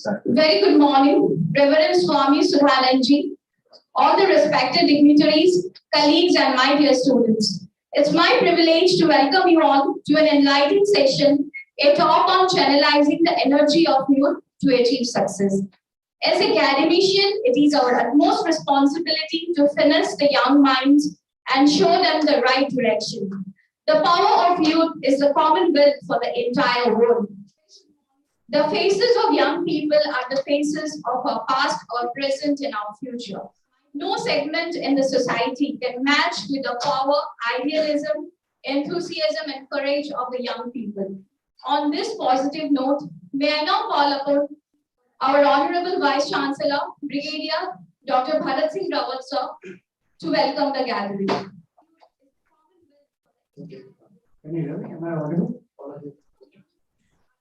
Very good morning, Reverend Swami Suddhananda Giri, all the respected dignitaries, colleagues, and my dear students. It's my privilege to welcome you all to an enlightening session, a talk on channelizing the energy of youth to achieve success. As academician, it is our utmost responsibility to finesse the young minds and show them the right direction. The power of youth is the common will for the entire world. The faces of young people are the faces of our past, our present, and our future. No segment in the society can match with the power, idealism, enthusiasm, and courage of the young people. On this positive note, may I now call upon our Honorable Vice Chancellor, Brigadier Dr. Bharat Singh Rawat sir, to welcome the gathering. Okay. Can you hear me? Am I audible?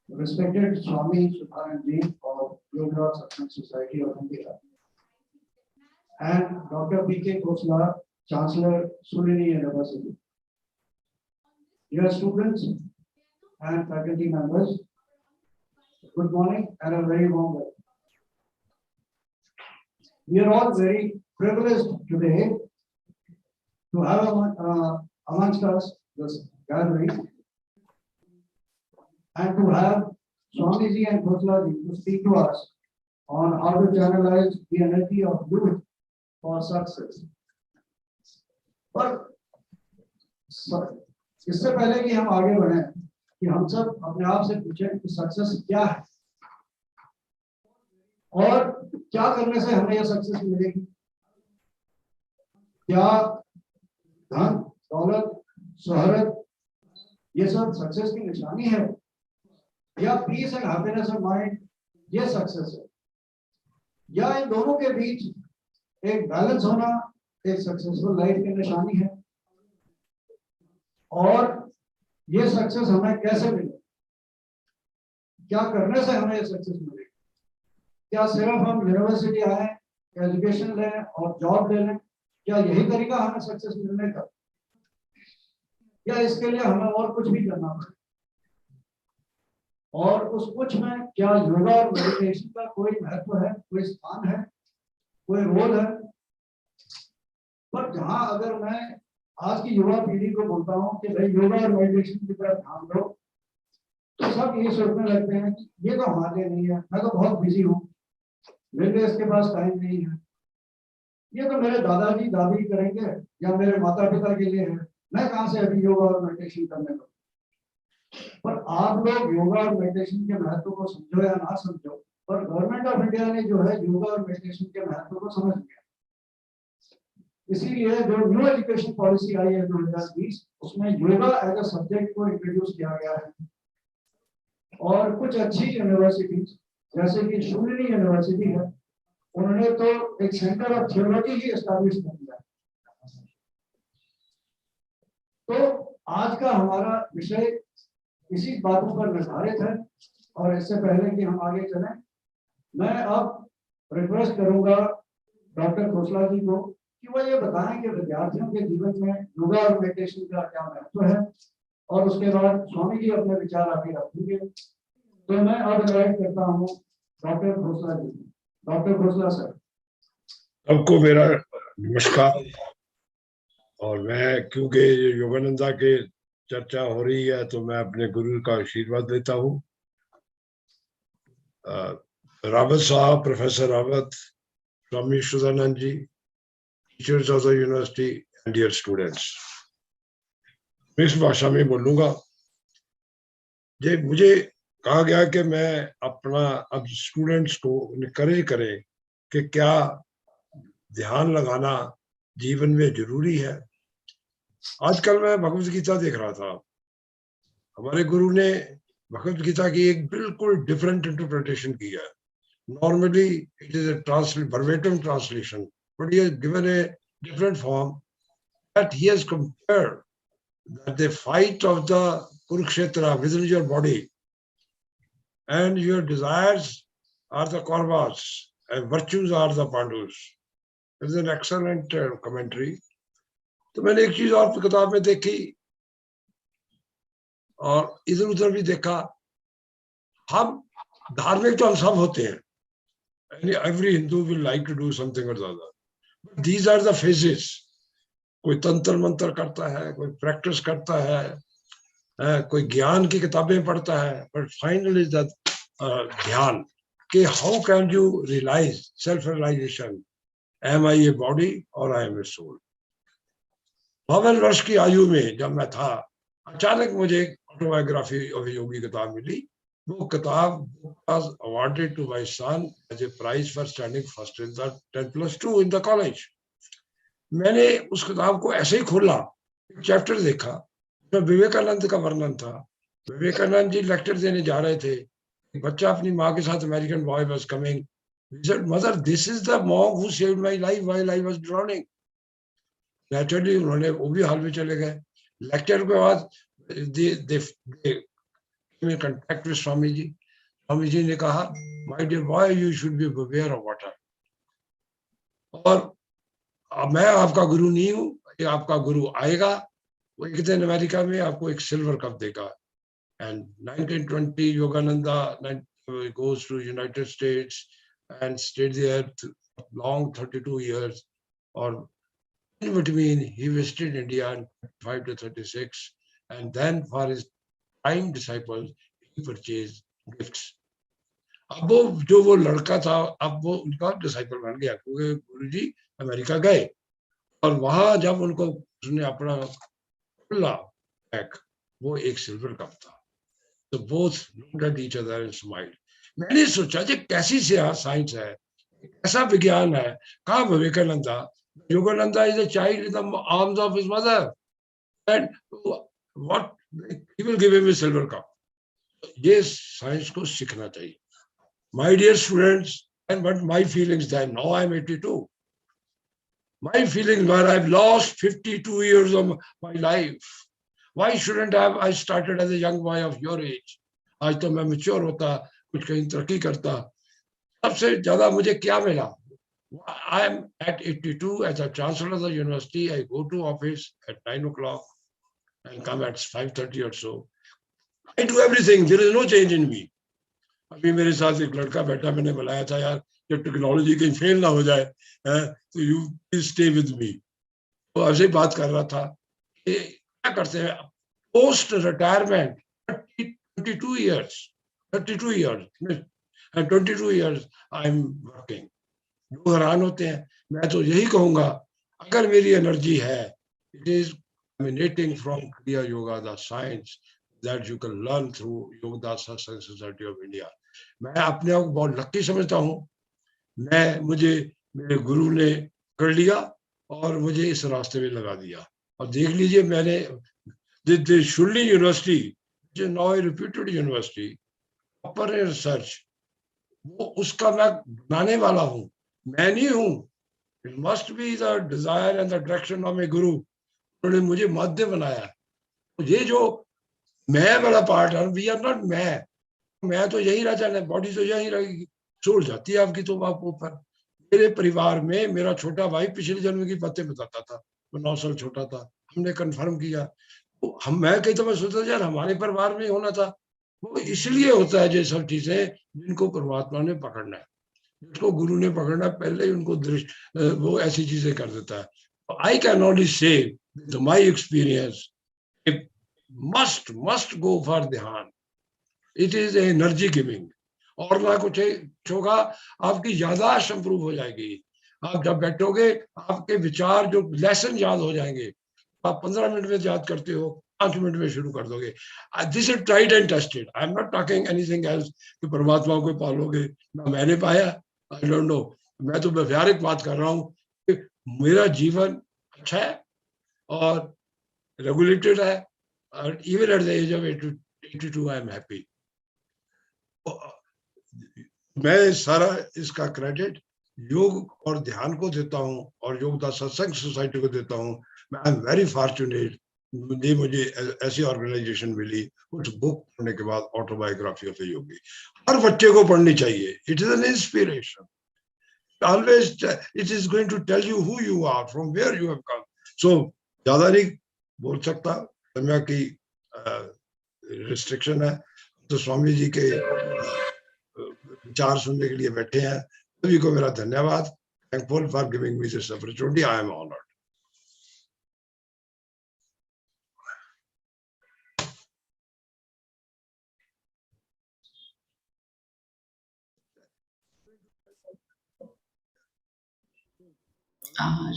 Respected Swami Suddhananda Giri of Global Success Society of India and Dr. P.K. Khosla, Chancellor, Sulini University. Dear students and faculty members, good morning and a very warm welcome. We are all very privileged today to have amongst us this gathering and to have Swamiji and Khoslaji to speak to us on how to channelize the energy of youth for success. पर इससे पहले कि हम आगे बढ़े कि हम सब अपने आप से पूछें कि सक्सेस क्या है और क्या करने से हमें यह सक्सेस मिलेगी। क्या धन दौलत शोहरत ये सब सक्सेस की निशानी है या peace and happiness of mind ये सक्सेस है या इन दोनों के बीच एक बैलेंस होना एक सक्सेसफुल लाइफ की निशानी है और ये सक्सेस हमें कैसे मिले, क्या करने से हमें ये सक्सेस मिलेगी। क्या सिर्फ हम यूनिवर्सिटी आए एजुकेशन लें और जॉब ले लें, क्या यही तरीका हमें सक्सेस मिलने का या इसके लिए हमें और कुछ भी करना पड़ेगा और उस कुछ में क्या योगा और मेडिटेशन का कोई महत्व है, कोई स्थान है, कोई रोल है। पर जहां अगर मैं आज की युवा पीढ़ी को बोलता हूं कि भाई योगा और मेडिटेशन की तरफ ध्यान दो तो सब ये सोचने लगते हैं कि ये तो हमारे नहीं है, मैं तो बहुत बिजी हूँ, मेरे लिए इसके पास टाइम नहीं है, ये तो मेरे दादाजी दादी करेंगे या मेरे माता पिता के लिए है, मैं कहां से अभी योगा और मेडिटेशन करने को। पर आप लोग योगा और मेडिटेशन के महत्व को समझो या ना समझो, पर गवर्नमेंट ऑफ इंडिया ने जो है योगा और मेडिटेशन के महत्व को समझ लिया। इसीलिए जो न्यू एजुकेशन पॉलिसी आई है 2020 उसमें योगा एज अ सब्जेक्ट को इंट्रोड्यूस किया गया है और कुछ अच्छी यूनिवर्सिटीज जैसे कि शुलिनी यूनिवर्सिटी है उन्होंने तो एक centre of theology he establish कर दिया। तो आज का हमारा विषय इसी बातों पर निर्धारित है और इससे पहले कि हम आगे चलें मैं अब रिक्वेस्ट करूंगा डॉक्टर खोसला जी को कि वो ये बताएं कि विद्यार्थियों के जीवन में योगा और मेडिटेशन का क्या महत्व है और उसके बाद स्वामी जी अपने विचार आगे रखेंगे। तो मैं अब इनवाइट करता हूँ doctor Khosla ji. Doctor Khosla sir. सबको मेरा नमस्कार। और मैं क्योंकि योगानंदा के चर्चा हो रही है तो मैं अपने गुरु का आशीर्वाद लेता हूँ। रावत साहब, professor Rawat, Swami Sudhanand ji, teachers of the university and dear students, mix भाषा में बोलूंगा। मुझे कहा गया कि मैं अपना अब स्टूडेंट्स को इनकरेज करें कि क्या ध्यान लगाना जीवन में जरूरी है। आजकल मैं भगवत गीता देख रहा था, हमारे गुरु ने भगवत गीता की एक बिल्कुल डिफरेंट इंटरप्रिटेशन की है। Normally it is a verbatim translation, but he has given a different form that he has compared that the fight of the Kurukshetra within your body and your desires are the Kauravas and virtues are the Pandus. It is an excellent commentary. तो मैंने एक चीज और किताब में देखी और इधर उधर भी देखा, हम धार्मिक तो हम सब होते हैं, every Hindu will like to do something or the other, but these are the phases. कोई तंत्र मंत्र करता है, कोई प्रैक्टिस करता है, कोई ज्ञान की किताबें पढ़ता है, but finally that ध्यान कि how can you realize self realization, am I a body or I am a soul. 52 वर्ष की आयु में जब मैं था, अचानक मुझे एक ऑटोबायोग्राफी ऑफ योगी किताब मिली. वो किताब was awarded to my son as a prize for standing first in the 10+2 in the college. मैंने उस किताब को ऐसे ही खोला, चैप्टर देखा, तो विवेकानंद का वर्णन था. विवेकानंद जी लेक्चर देने जा रहे थे, एक बच्चा अपनी माँ के साथ, American boy was coming, he said, mother, this is the monk who saved my life while I was drowning. Naturally उन्होंने वो भी हाल में चले गए. लेक्चर के बाद they came in contact with Swami ji. Swami ji ने कहा, my dear boy, you should be aware of water. और मैं आपका गुरु नहीं हूँ, ये आपका गुरु आएगा, वो एक दिन अमेरिका में आपको एक सिल्वर कप देगा. And 1920 Yogananda goes to United States and stayed there long 32 years. Or in between, he visited India in 5 to 36, and then for his prime disciples, he purchased gifts. अब वो लड़का था, अब वो उनका डिसाइपल बन गया, क्योंकि गुरुजी अमेरिका गए और वहां जब उनको उसने अपना खुला बैग, वो एक सिल्वर कप था. तो both looked at each other and smiled. मैंने सोचा जी कैसी साइंस है, कैसा विज्ञान है. कहाँ Vivekananda? Yogananda is a child in the arms of his mother, and what he will give him a silver cup. ये साइंस को सीखना चाहिए. My dear students, and what my feelings then? Now I'm 82. My feelings were I've lost 52 years of my life. Why shouldn't have I started as a young boy of your age? आज तो मैं mature होता, कुछ कहीं तरक्की करता. सबसे ज्यादा मुझे क्या मिला? I am at 82 as a chancellor of the university. I go to office at 9 o'clock and come at 5:30 or so. I do everything. There is no change in me. अभी मेरे साथ एक लड़का बैठा, मैंने बुलाया था, यार जब टेक्नोलॉजी कहीं फेल ना हो जाए, तो you please stay with me. तो ऐसे ही बात कर रहा था कि क्या करते हैं post retirement 22 years and 22 years I am working. लोग हैरान होते हैं. मैं तो यही कहूंगा, अगर मेरी एनर्जी है, it is emanating from Kriya Yoga, the science that you can learn through Yogadasa Society of India. मैं अपने आप को बहुत लकी समझता हूँ. मुझे मेरे गुरु ने कर लिया और मुझे इस रास्ते में लगा दिया. और देख लीजिए, मैंने शुल्ली यूनिवर्सिटी, जो नाउ ए रेप्यूटेड यूनिवर्सिटी, प्रॉपर रिसर्च, वो उसका मैं बनाने वाला हूँ, मैं नहीं हूँ. It must be the desire and the direction of my गुरु. उन्होंने मुझे माध्यम बनाया. ये जो मैं वाला पार्ट है, वी आर नॉट मैं तो यही रह जाना, बॉडी तो यही रहेगी, सोल जाती है आपकी तो आप ऊपर. मेरे परिवार में मेरा छोटा भाई पिछले जन्म की बातें बताता था, वो 9 साल छोटा था. हमने कंफर्म किया. मैं कई दफा सोचता था यार हमारे परिवार में होना था. वो इसलिए होता है ये सब चीजें, जिनको परमात्मा ने पकड़ना है, जिसको गुरु ने पकड़ना है, पहले ही उनको वो ऐसी चीजें कर देता है. I can only say my experience, must go for ध्यान. It is energy giving. और ना कुछ होगा, आपकी याददाश्त इंप्रूव हो जाएगी. आप जब बैठोगे, आपके विचार जो लेसन याद हो जाएंगे. आप 15 मिनट में याद करते हो, 5 मिनट में शुरू कर दोगे. This is tried and tested. I am not talking anything else कि परमात्मा को पालोगे. ना मैंने पाया, आई डोंट नो. मैं तो व्यवहारिक बात कर रहा हूँ कि मेरा जीवन अच्छा है और रेगुलेटेड है. और even at the age of 82 I am happy. मैं सारा इसका क्रेडिट योग और ध्यान को देता हूँ और योगदासा सत्संग सोसाइटी को देता हूँ. I am very fortunate. मुझे ऐसी ऑर्गेनाइजेशन मिली. कुछ बुक पढ़ने के बाद ऑटोबायोग्राफी ऑफ ए योगी हर बच्चे को पढ़नी चाहिए. It is an inspiration. Always it is going to tell you who you are, from where you have come. So ज्यादा नहीं बोल सकता, समय की रिस्ट्रिक्शन है. तो स्वामी जी के विचार सुनने के लिए बैठे हैं, सभी को मेरा धन्यवाद। Thankful for giving me this opportunity, I am honoured.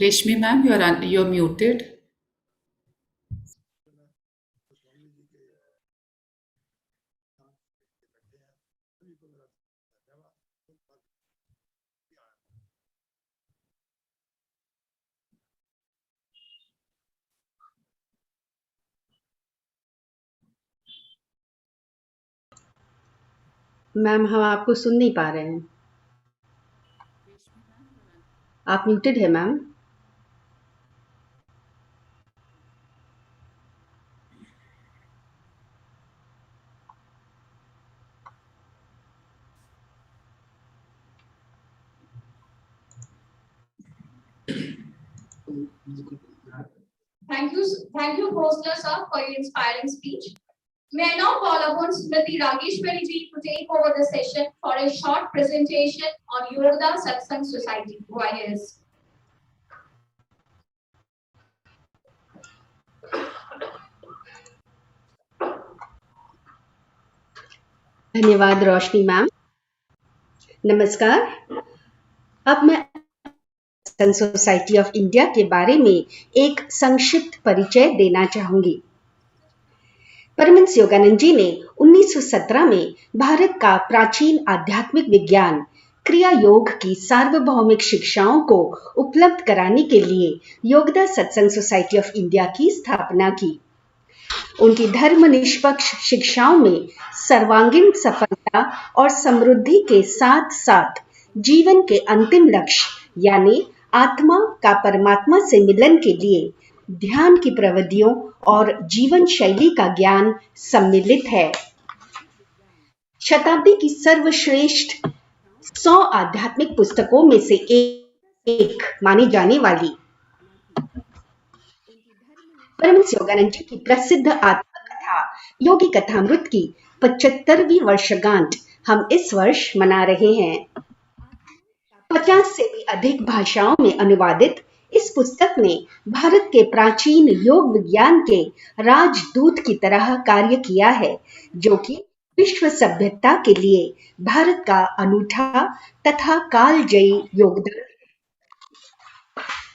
Reshmi ma'am, you're muted. Ma'am हम आपको सुन नहीं पा रहे हैं, आप म्यूटेड है ma'am. Thank you, Postner sir, for your inspiring speech. May I now call upon Smriti Rageshwari ji to take over the session for a short presentation on Yoga Satsang Society. Go ahead. धन्यवाद रोशनी ma'am. नमस्कार, अब मैं सत्संग society of India के बारे में एक संक्षिप्त परिचय देना चाहूंगी। परमहंस योगानंद जी ने 1917 में भारत का प्राचीन आध्यात्मिक विज्ञान क्रिया योग की सार्वभौमिक शिक्षाओं को उपलब्ध कराने के लिए योगदा सत्संग सोसाइटी ऑफ इंडिया की स्थापना की। उनकी धर्मनिष्पक्ष शिक्षाओं में सर्वांगीण सफलता और समृद्धि के साथ साथ जीवन के अंतिम लक्ष्य यानी आत्मा का परमात्मा से मिलन के लिए ध्यान की प्रविधियों और जीवन शैली का ज्ञान सम्मिलित है। शताब्दी की सर्वश्रेष्ठ 100 आध्यात्मिक पुस्तकों में से एक मानी जाने वाली परमहंस योगानंद जी की प्रसिद्ध आत्मकथा योगी कथामृत की 75वीं वर्षगांठ हम इस वर्ष मना रहे हैं। 50 से भी अधिक भाषाओं में अनुवादित इस पुस्तक ने भारत के प्राचीन योग विज्ञान के राजदूत की तरह कार्य किया है, जो कि विश्व सभ्यता के लिए भारत का अनूठा तथा कालजयी योगदान है।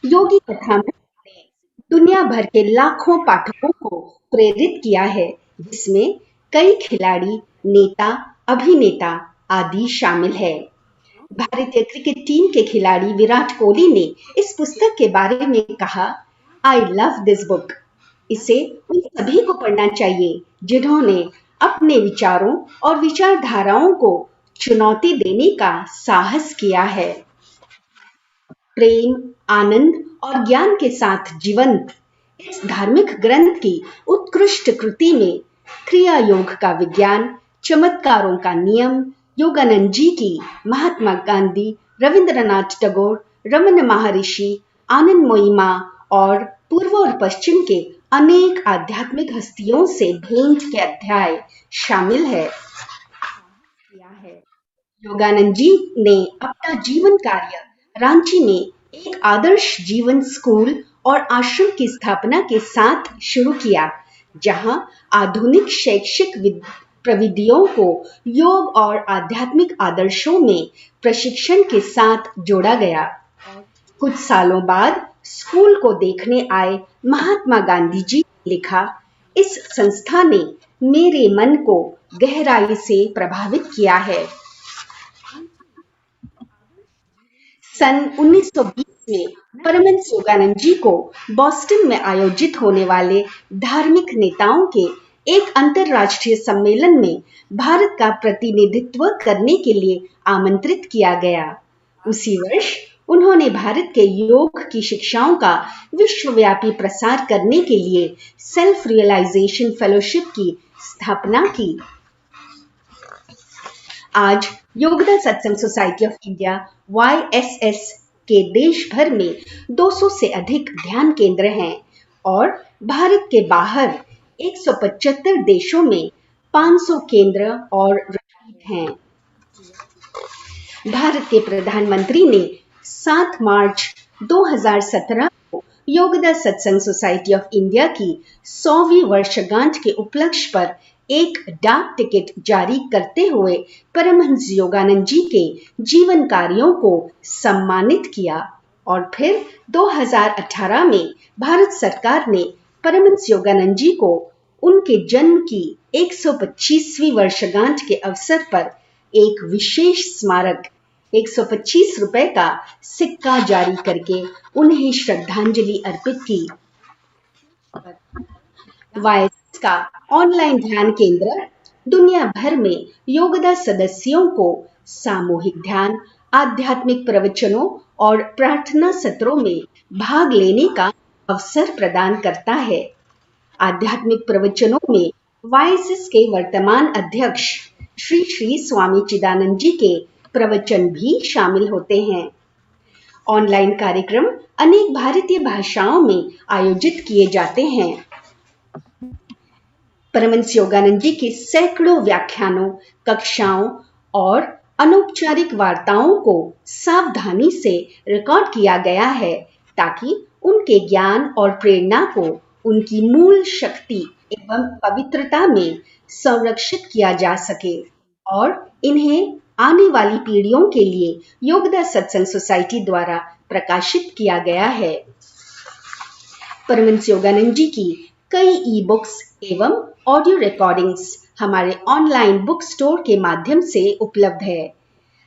योगी कथामृत ने दुनिया भर के लाखों पाठकों को प्रेरित किया है, जिसमें कई खिलाड़ी, नेता, अभिनेता आदि शामिल है। भारतीय क्रिकेट टीम के खिलाड़ी विराट कोहली ने इस पुस्तक के बारे में कहा, आई लव दिस बुक। इसे उन सभी को पढ़ना चाहिए जिन्होंने अपने विचारों और विचारधाराओं को चुनौती देने का साहस किया है। प्रेम, आनंद और ज्ञान के साथ जीवंत इस धार्मिक ग्रंथ की उत्कृष्ट कृति में क्रिया योग का विज्ञान, चमत्कारों का नियम, योगानंद जी की, महात्मा गांधी, रविंद्रनाथ टैगोर, रमन महर्षि, आनंदमयी मां और पूर्व और पश्चिम के अनेक आध्यात्मिक हस्तियों से भेंट के अध्याय शामिल है। योगानंद जी ने अपना जीवन कार्य रांची में एक आदर्श जीवन स्कूल और आश्रम की स्थापना के साथ शुरू किया, जहां आधुनिक शैक्षिक प्रविधियों को योग और आध्यात्मिक आदर्शों में प्रशिक्षण के साथ जोड़ा गया। कुछ सालों बाद स्कूल को देखने आए महात्मा गांधी जी ने लिखा, इस संस्था ने मेरे मन को गहराई से प्रभावित किया है। सन 1920 में परमहंस योगानंद जी को बॉस्टन में आयोजित होने वाले धार्मिक नेताओं के एक अंतरराष्ट्रीय सम्मेलन में भारत का प्रतिनिधित्व करने के लिए आमंत्रित किया गया। उसी वर्ष उन्होंने भारत के योग की शिक्षाओं का विश्वव्यापी प्रसार करने के लिए सेल्फ रियलाइजेशन फेलोशिप की स्थापना की। आज योगदा सत्संग सोसाइटी ऑफ इंडिया YSS के देश भर में 200 से अधिक ध्यान केंद्र हैं और भारत के बाहर 175 देशों में 500 केंद्र और retreat हैं। भारत के प्रधानमंत्री ने 7 मार्च 2017 को योगदा सत्संग सोसाइटी ऑफ इंडिया की 100वीं वर्षगांठ के उपलक्ष्य पर एक डाक टिकट जारी करते हुए परमहंस योगानंद जी के जीवन कार्यों को सम्मानित किया और फिर 2018 में भारत सरकार ने परमहंस योगानंद जी को उनके जन्म की 125वीं वर्षगांठ के अवसर पर एक विशेष स्मारक 125 रुपए का सिक्का जारी करके उन्हें श्रद्धांजलि अर्पित की। वाइस का ऑनलाइन ध्यान केंद्र दुनिया भर में योगदा सदस्यों को सामूहिक ध्यान, आध्यात्मिक प्रवचनों और प्रार्थना सत्रों में भाग लेने का अवसर प्रदान करता है। आध्यात्मिक प्रवचनों में वाइसिस के वर्तमान अध्यक्ष श्री श्री स्वामी चिदानंद जी के प्रवचन भी शामिल होते हैं। ऑनलाइन कार्यक्रम अनेक भारतीय भाषाओं में आयोजित किए जाते हैं। परमहंस योगानंद जी के सैकड़ों व्याख्यानों, कक्षाओं और अनौपचारिक वार्ताओं को सावधानी से रिकॉर्ड किया गया है ताकि उनके ज्ञान और प्रेरणा को उनकी मूल शक्ति एवं पवित्रता में संरक्षित किया जा सके और इन्हें आने वाली पीढ़ियों के लिए योगदा सत्संग सोसाइटी द्वारा प्रकाशित किया गया है। परमहंस योगानंद जी की कई ई बुक्स एवं ऑडियो रिकॉर्डिंग्स हमारे ऑनलाइन बुक स्टोर के माध्यम से उपलब्ध है।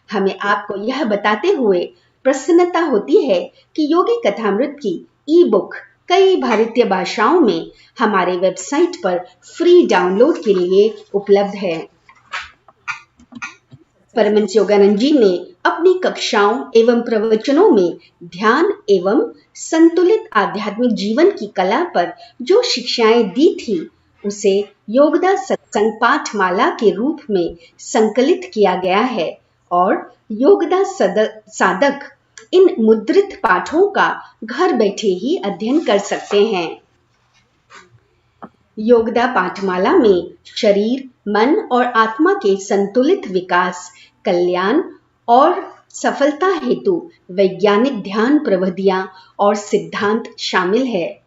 हमें आपको यह बताते हुए प्रसन्नता होती है कि योगी कथामृत की ई बुक कई भारतीय भाषाओं में हमारे वेबसाइट पर फ्री डाउनलोड के लिए उपलब्ध है। परमहंस योगानंद जी ने अपनी कक्षाओं एवं प्रवचनों में ध्यान एवं संतुलित आध्यात्मिक जीवन की कला पर जो शिक्षाएं दी थी उसे योगदा सत्संग पाठमाला के रूप में संकलित किया गया है और योगदा साधक इन मुद्रित पाठों का घर बैठे ही अध्ययन कर सकते हैं। योगदा पाठमाला में शरीर, मन और आत्मा के संतुलित विकास, कल्याण और सफलता हेतु वैज्ञानिक ध्यान प्रविधियां और सिद्धांत शामिल है।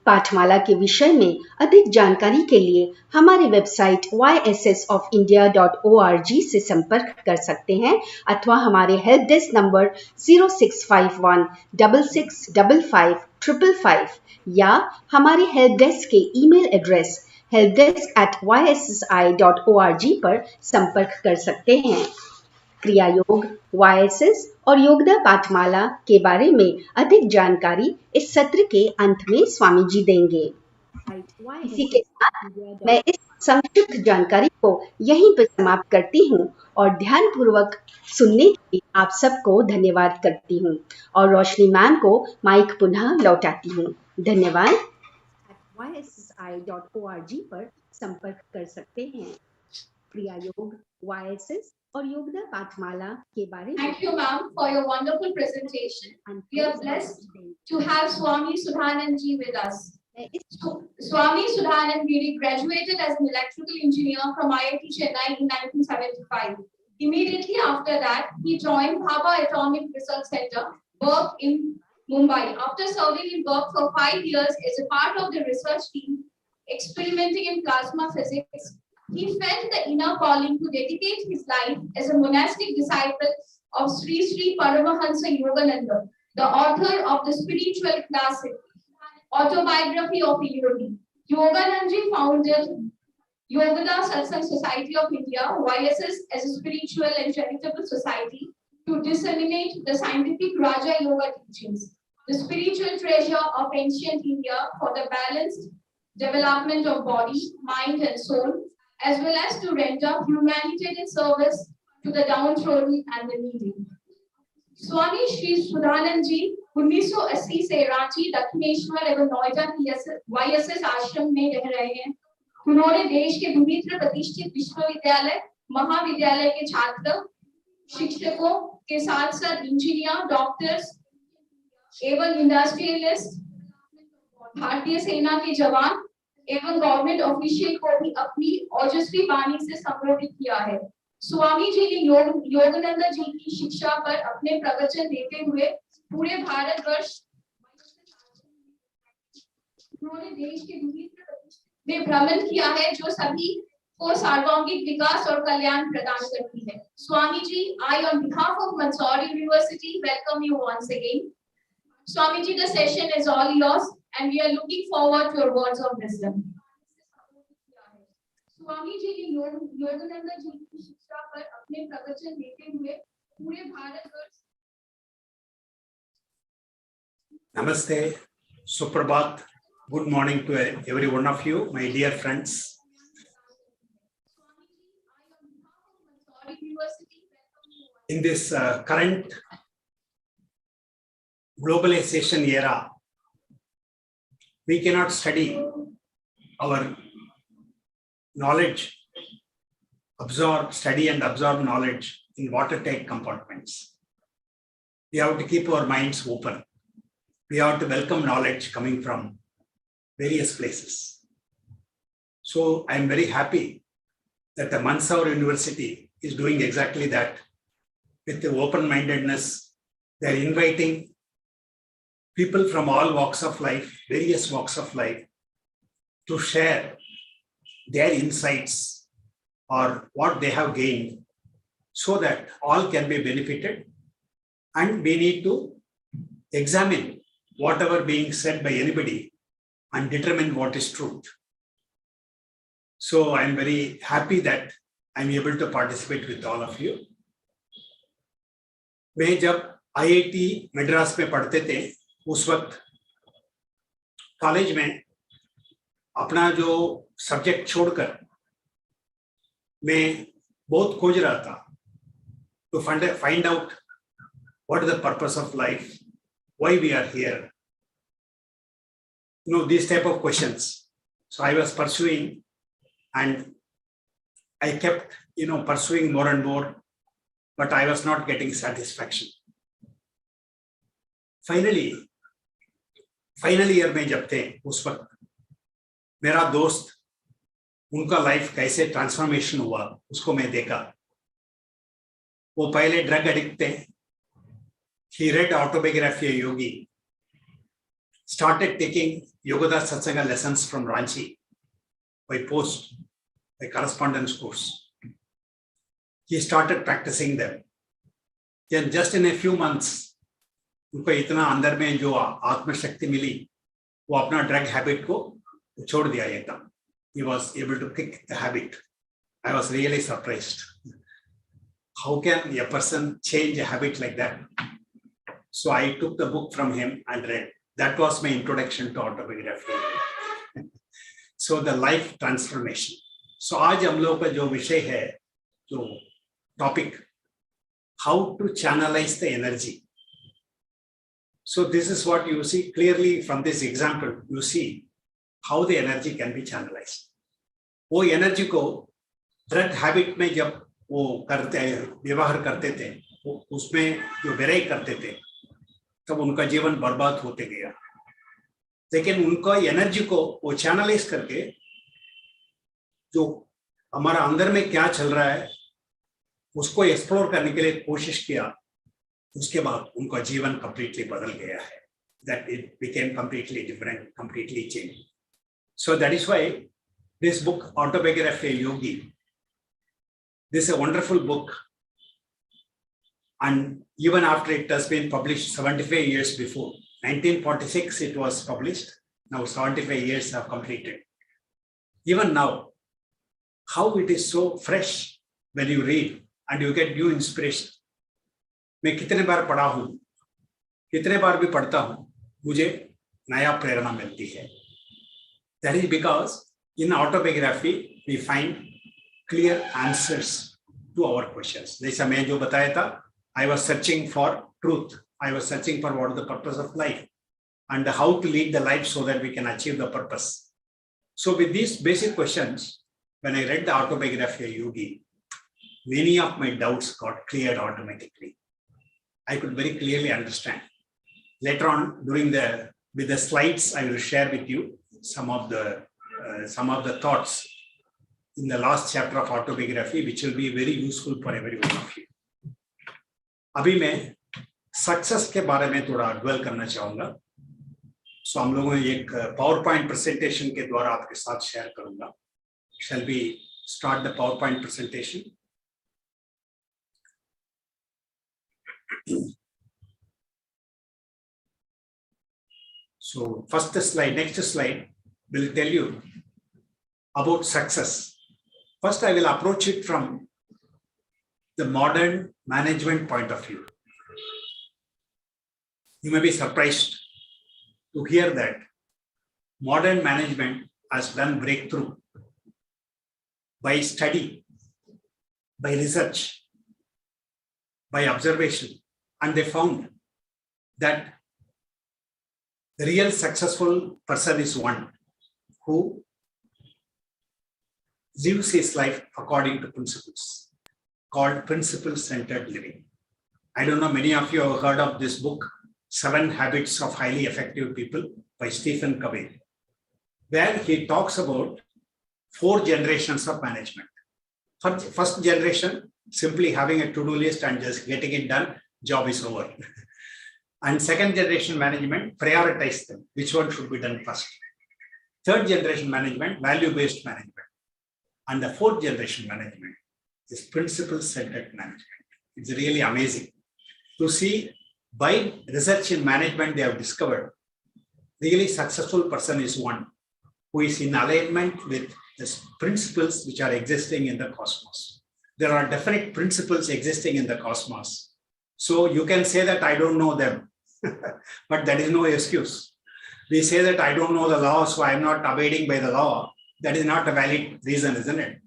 पाठमाला के विषय में अधिक जानकारी के लिए हमारी वेबसाइट yssofindia.org से संपर्क कर सकते हैं अथवा हमारे हेल्प डेस्क नंबर 0651665555 या हमारे हेल्प डेस्क के ईमेल एड्रेस helpdesk@yssi.org पर संपर्क कर सकते हैं। क्रिया योग, YSS और योगदा पाठमाला के बारे में अधिक जानकारी इस सत्र के अंत में स्वामी जी देंगे। इसी के साथ मैं इस संक्षिप्त जानकारी को यहीं पर समाप्त करती हूँ और ध्यान पूर्वक सुनने के लिए आप सबको धन्यवाद करती हूँ और रोशनी मैम को माइक पुनः लौटाती हूँ। धन्यवाद। yssi.org पर संपर्क कर सकते हैं। क्रिया योग, YSS और योगदा पाठमाला के बारे में। Thank you, ma'am, for your wonderful presentation. We are blessed to have Swami Suddhananda Giri with us. Swami Suddhananda Giri graduated as an electrical engineer from IIT Chennai in 1975. Immediately after that, he joined Bhabha Atomic Research Center, worked in Mumbai. After serving in work for 5 years as a part of the research team experimenting in plasma physics, he felt the inner calling to dedicate his life as a monastic disciple of Sri Sri Paramahansa Yogananda, the author of the spiritual classic autobiography of a yogi. Yogananda Ji founded Yogoda Satsang Society of India, YSS, as a spiritual and charitable society to disseminate the scientific Raja Yoga teachings, the spiritual treasure of ancient India for the balanced development of body, mind and soul, as well as to render humanitarian service to the downtrodden and the needy. स्वामी श्री सुधानंद जी 1980 से रांची, दक्षिणेश्वर एवं नोएडा की YSS आश्रम में रह रहे हैं। उन्होंने देश के विभिन्न प्रतिष्ठित विश्वविद्यालय, महाविद्यालय के छात्र, शिक्षकों के साथ साथ इंजीनियर, डॉक्टर्स एवं इंडस्ट्रियलिस्ट, भारतीय सेना के जवान एवं गवर्नमेंट ऑफिशियल को भी अपनी ओजस्वी वाणी से संबोधित किया है। स्वामी जी ने योगानंद जी की शिक्षा पर अपने प्रवचन देते हुए पूरे भारतवर्ष उन्होंने देश के विभिन्न प्रदेशों में भ्रमण किया है, जो सभी को सार्वभौमिक विकास और कल्याण प्रदान करती है. Swami ji, I on behalf of Mandsaur University welcome you once again. Swami ji, the session is all yours and we are looking forward to your words of wisdom. Swami ji ने योगानंद जी की शिक्षा पर अपने प्रवचन देते हुए पूरे Bharatvarsh. Namaste, Suprabhat, good morning to every one of you, my dear friends. In this current globalization era, we cannot study our knowledge, study and absorb knowledge in watertight compartments. We have to keep our minds open. We have to welcome knowledge coming from various places. So I am very happy that the Mandsaur University is doing exactly that. With the open-mindedness, they are inviting people from all walks of life, various walks of life, to share their insights or what they have gained so that all can be benefited, and we need to examine whatever being said by anybody and determine what is truth. So I am very happy that I am able to participate with all of you. मैं जब IIT Madras में पढ़ते थे उस वक्त college में अपना जो सब्जेक्ट छोड़कर मैं बहुत खोज रहा था to find out what is the purpose of life, why we are here, these type of questions. So I was pursuing, and I kept pursuing more and more, but I was not getting satisfaction. Finally, final year में जब थे उस वक्त मेरा दोस्त, उनका life कैसे transformation हुआ उसको मैं देखा. वो पहले ड्रग एडिक्ट थे. He read autobiography of Yogi, started taking Yogoda Satsanga lessons from Ranchi by post, by correspondence course. He started practicing them. Then just in a few months, उनको इतना अंदर में जो आत्मशक्ति मिली, वो अपना ड्रग हैबिट को छोड़ दिया एकदम. He was able to kick the habit. I was really surprised. How can a person change a habit like that? So I took the book from him and read. That was my introduction to autobiography. So the life transformation. So आज हम लोग का जो विषय है, जो topic, how to channelize the energy. So this is what you see clearly from this example. You see how the energy can be channelized. वो energy को ड्रग हैबिट में जब वो करते व्यवहार करते थे, उसमें जो वेराई करते थे, तब उनका जीवन बर्बाद होते गया. लेकिन उनका एनर्जी को वो चैनलाइज करके जो हमारा अंदर में क्या चल रहा है उसको एक्सप्लोर करने के लिए कोशिश किया. उसके बाद उनका जीवन कंप्लीटली बदल गया है. That it became completely different, completely changed. So that is why this book, Autobiography of Yogi, this is a wonderful book. And even after it has been published 75 years before, 1946 it was published. Now 75 years have completed. Even now, how it is so fresh when you read and you get new inspiration. मैं कितने बार पढ़ा हूँ, कितने बार भी पढ़ता हूँ, मुझे नया प्रेरणा मिलती है. That is because in autobiography we find clear answers to our questions. जैसा मैं जो बताया था, I was searching for truth. I was searching for what is the purpose of life and how to lead the life so that we can achieve the purpose. So with these basic questions, when I read the autobiography of Yogi, many of my doubts got cleared automatically. I could very clearly understand. Later on, with the slides, I will share with you some of the thoughts in the last chapter of autobiography, which will be very useful for every one of you. अभी मैं success के बारे में थोड़ा dwell करना चाहूंगा. सो हम लोगों ने एक पावर पॉइंट प्रेजेंटेशन के द्वारा आपके साथ शेयर करूंगा. Shall we start the PowerPoint presentation? So first slide, next slide will tell you about success. First, I will approach it from the modern management point of view. You may be surprised to hear that modern management has done breakthrough by study, by research, by observation, and they found that the real successful person is one who lives his life according to principles, called principle-centered living. I don't know, many of you have heard of this book, 7 Habits of Highly Effective People by Stephen Covey, where he talks about 4 generations of management. First generation, simply having a to-do list and just getting it done, job is over. And second generation management, prioritize them, which one should be done first. Third generation management, value-based management. And the fourth generation management is principle-centered management. It's really amazing to see. By research in management, they have discovered really successful person is one who is in alignment with the principles which are existing in the cosmos. There are definite principles existing in the cosmos. So you can say that I don't know them, but that is no excuse. We say that I don't know the law, so I'm not abiding by the law. That is not a valid reason, isn't it?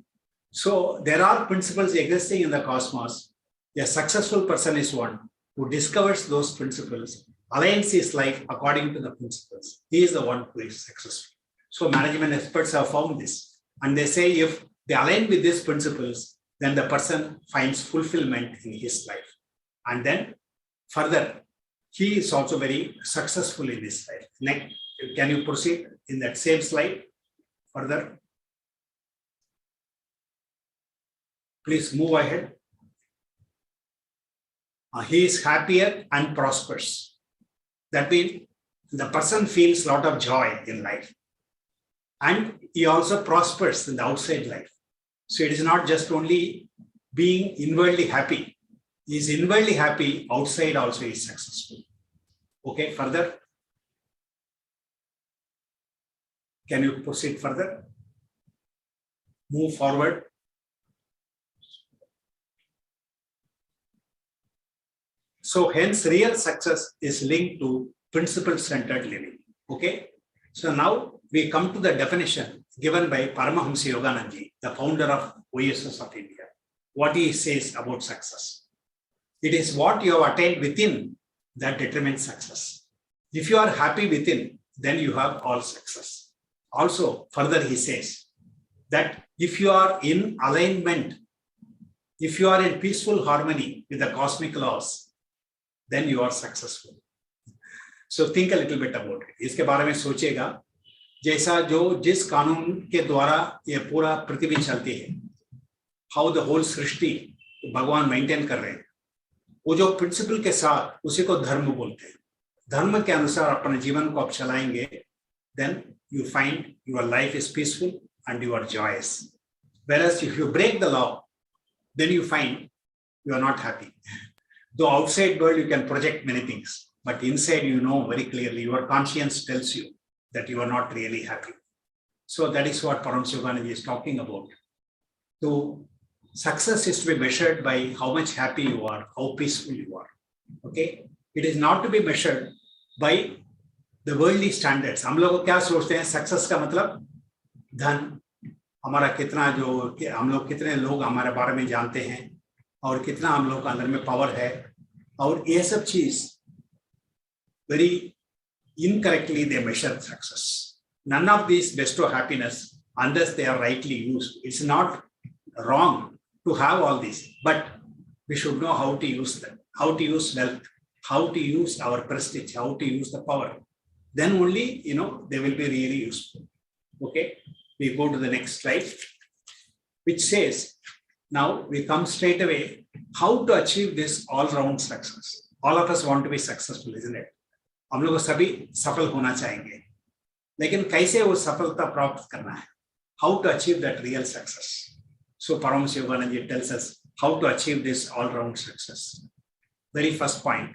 So there are principles existing in the cosmos. A successful person is one who discovers those principles, aligns his life according to the principles. He is the one who is successful. So management experts have found this. And they say if they align with these principles, then the person finds fulfillment in his life. And then further, he is also very successful in his life. Next, can you proceed in that same slide further? Please move ahead. He is happier and prosperous. That means the person feels a lot of joy in life. And he also prospers in the outside life. So it is not just only being inwardly happy. He is inwardly happy, outside also is successful. Okay, further. Can you proceed further? Move forward. So hence real success is linked to principle-centered living. Okay. So now we come to the definition given by Paramahamsa Yogananda Ji, the founder of OSS of India. What he says about success. It is what you have attained within that determines success. If you are happy within, then you have all success. Also, further he says that if you are in alignment, if you are in peaceful harmony with the cosmic laws, then you are successful. So think a little bit about it. इसके बारे में सोचिएगा, जैसा जो जिस कानून के द्वारा ये पूरा पृथ्वी चलती है, how the whole सृष्टि भगवान मेंटेन कर रहे हैं, वो जो प्रिंसिपल के साथ उसी को धर्म बोलते हैं. धर्म के अनुसार अपने जीवन को आप चलाएंगे, then you find your life is peaceful and you are joyous. Whereas if you break the law, then you find you are not happy. Though outside world you can project many things, but inside you know very clearly, your conscience tells you that you are not really happy. So that is what Paramahamsa Yogananda is talking about. So success is to be measured by how much happy you are, how peaceful you are. Okay, it is not to be measured by the worldly standards. हम लोग क्या सोचते हैं success का मतलब धन, हमारा कितना जो हम लोग कितने लोग हमारे बारे में जानते हैं और कितना हम लोग के अंदर में पावर है, और ये सब चीज very incorrectly they measure success. None of these bestow happiness unless they are rightly used. It's not wrong to have all these, but we should know how to use them, how to use wealth, how to use our prestige, how to use the power. Then only, they will be really useful. Okay, we go to the next slide. which says, now we come straight away, how to achieve this all-round success. All of us want to be successful, isn't it? हम लोग सभी सफल होना चाहेंगे, लेकिन कैसे वो सफलता प्राप्त करना है? How to achieve that real success? So Paramahansa Yogananda tells us how to achieve this all-round success. Very first point,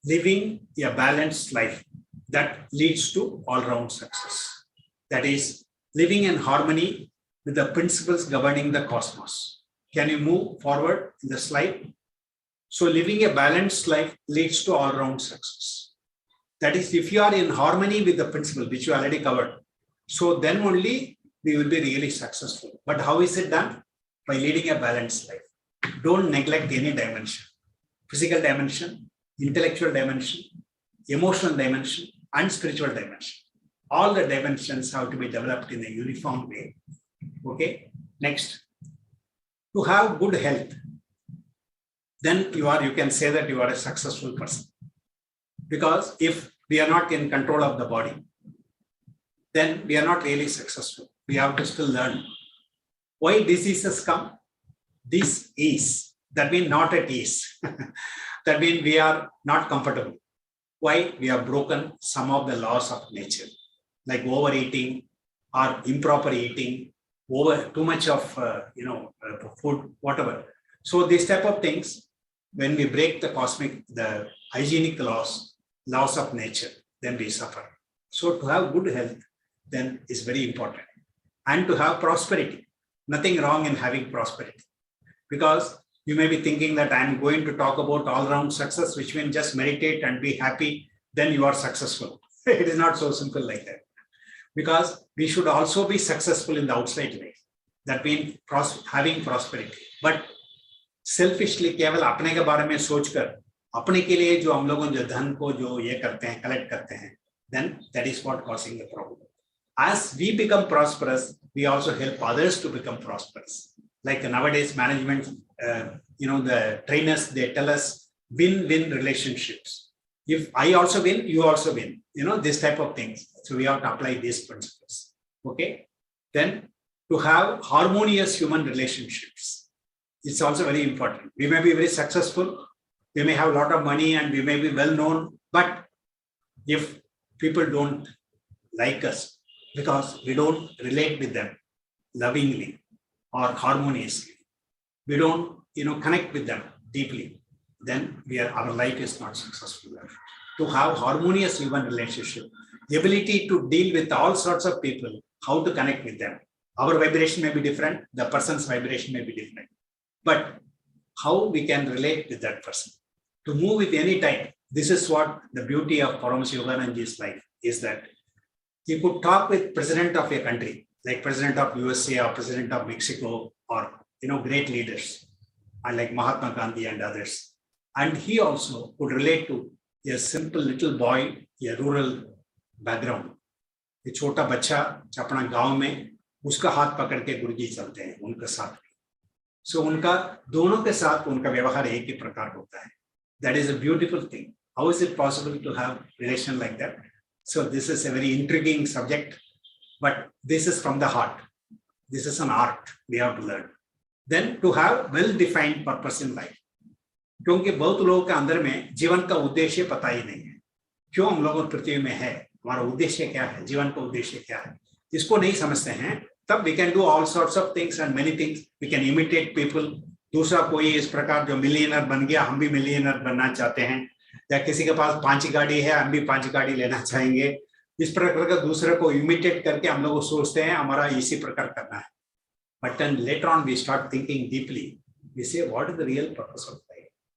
living a balanced life that leads to all-round success. That is, living in harmony with the principles governing the cosmos. Can you move forward in the slide? So living a balanced life leads to all-round success. That is, if you are in harmony with the principle, which you already covered, so then only we will be really successful. But how is it done? By leading a balanced life. Don't neglect any dimension. Physical dimension, intellectual dimension, emotional dimension, and spiritual dimension. All the dimensions have to be developed in a uniform way. Okay. Next, to have good health, then you can say that you are a successful person. Because if we are not in control of the body, then we are not really successful. We have to still learn. Why diseases come? This is, that means not at ease. That means we are not comfortable. Why? We have broken some of the laws of nature, like overeating or improper eating, too much of food, whatever. So these type of things, when we break the hygienic laws of nature, then we suffer. So to have good health then is very important. And to have prosperity. Nothing wrong in having prosperity. Because you may be thinking that I'm going to talk about all-round success, which means just meditate and be happy, then you are successful. It is not so simple like that. Because we should also be successful in the outside life. That means having prosperity. But selfishly केवल अपने के बारे में सोचकर अपने के लिए जो हम लोगों जो धन को जो ये करते हैं, collect करते हैं, then that is what causing the problem. As we become prosperous, we also help others to become prosperous. Like nowadays management, the trainers, they tell us win-win relationships. If I also win, you also win. This type of things. So we have to apply these principles. Okay. Then to have harmonious human relationships. It's also very important. We may be very successful. We may have a lot of money and we may be well known. But if people don't like us because we don't relate with them lovingly or harmoniously, we don't connect with them deeply, then our life is not successful. To have harmonious human relationship, the ability to deal with all sorts of people, how to connect with them. Our vibration may be different, the person's vibration may be different, but how we can relate with that person. To move with any type, this is what the beauty of Paramahansa Yogananda's life is, that you could talk with president of a country, like president of USA or president of Mexico, or great leaders, and like Mahatma Gandhi and others. And he also could relate to a simple little boy, a rural background. A छोटा बच्चा अपना गांव में उसका हाथ पकड़ के गुरुजी चलते हैं उनके साथ. So उनका दोनों के साथ उनका व्यवहार एक ही प्रकार होता है. That is a beautiful thing. How is it possible to have relation like that? So this is a very intriguing subject, but this is from the heart. This is an art we have to learn. Then to have well-defined purpose in life. क्योंकि बहुत लोगों के अंदर में जीवन का उद्देश्य पता ही नहीं है. क्यों हम लोग पृथ्वी में है, हमारा उद्देश्य क्या है, जीवन का उद्देश्य क्या है, इसको नहीं समझते हैं. तब we can do all sorts of things and many things. We can imitate people. दूसरा कोई इस प्रकार जो मिलियनर बन गया, हम भी मिलियनर बनना चाहते हैं, या किसी के पास 5 गाड़ी है, हम भी 5 गाड़ी लेना चाहेंगे. इस प्रकार का दूसरे को इमिटेट करके हम लोग सोचते हैं हमारा इसी प्रकार करना है. But then later on we start thinking deeply. We say what is the real purpose of life?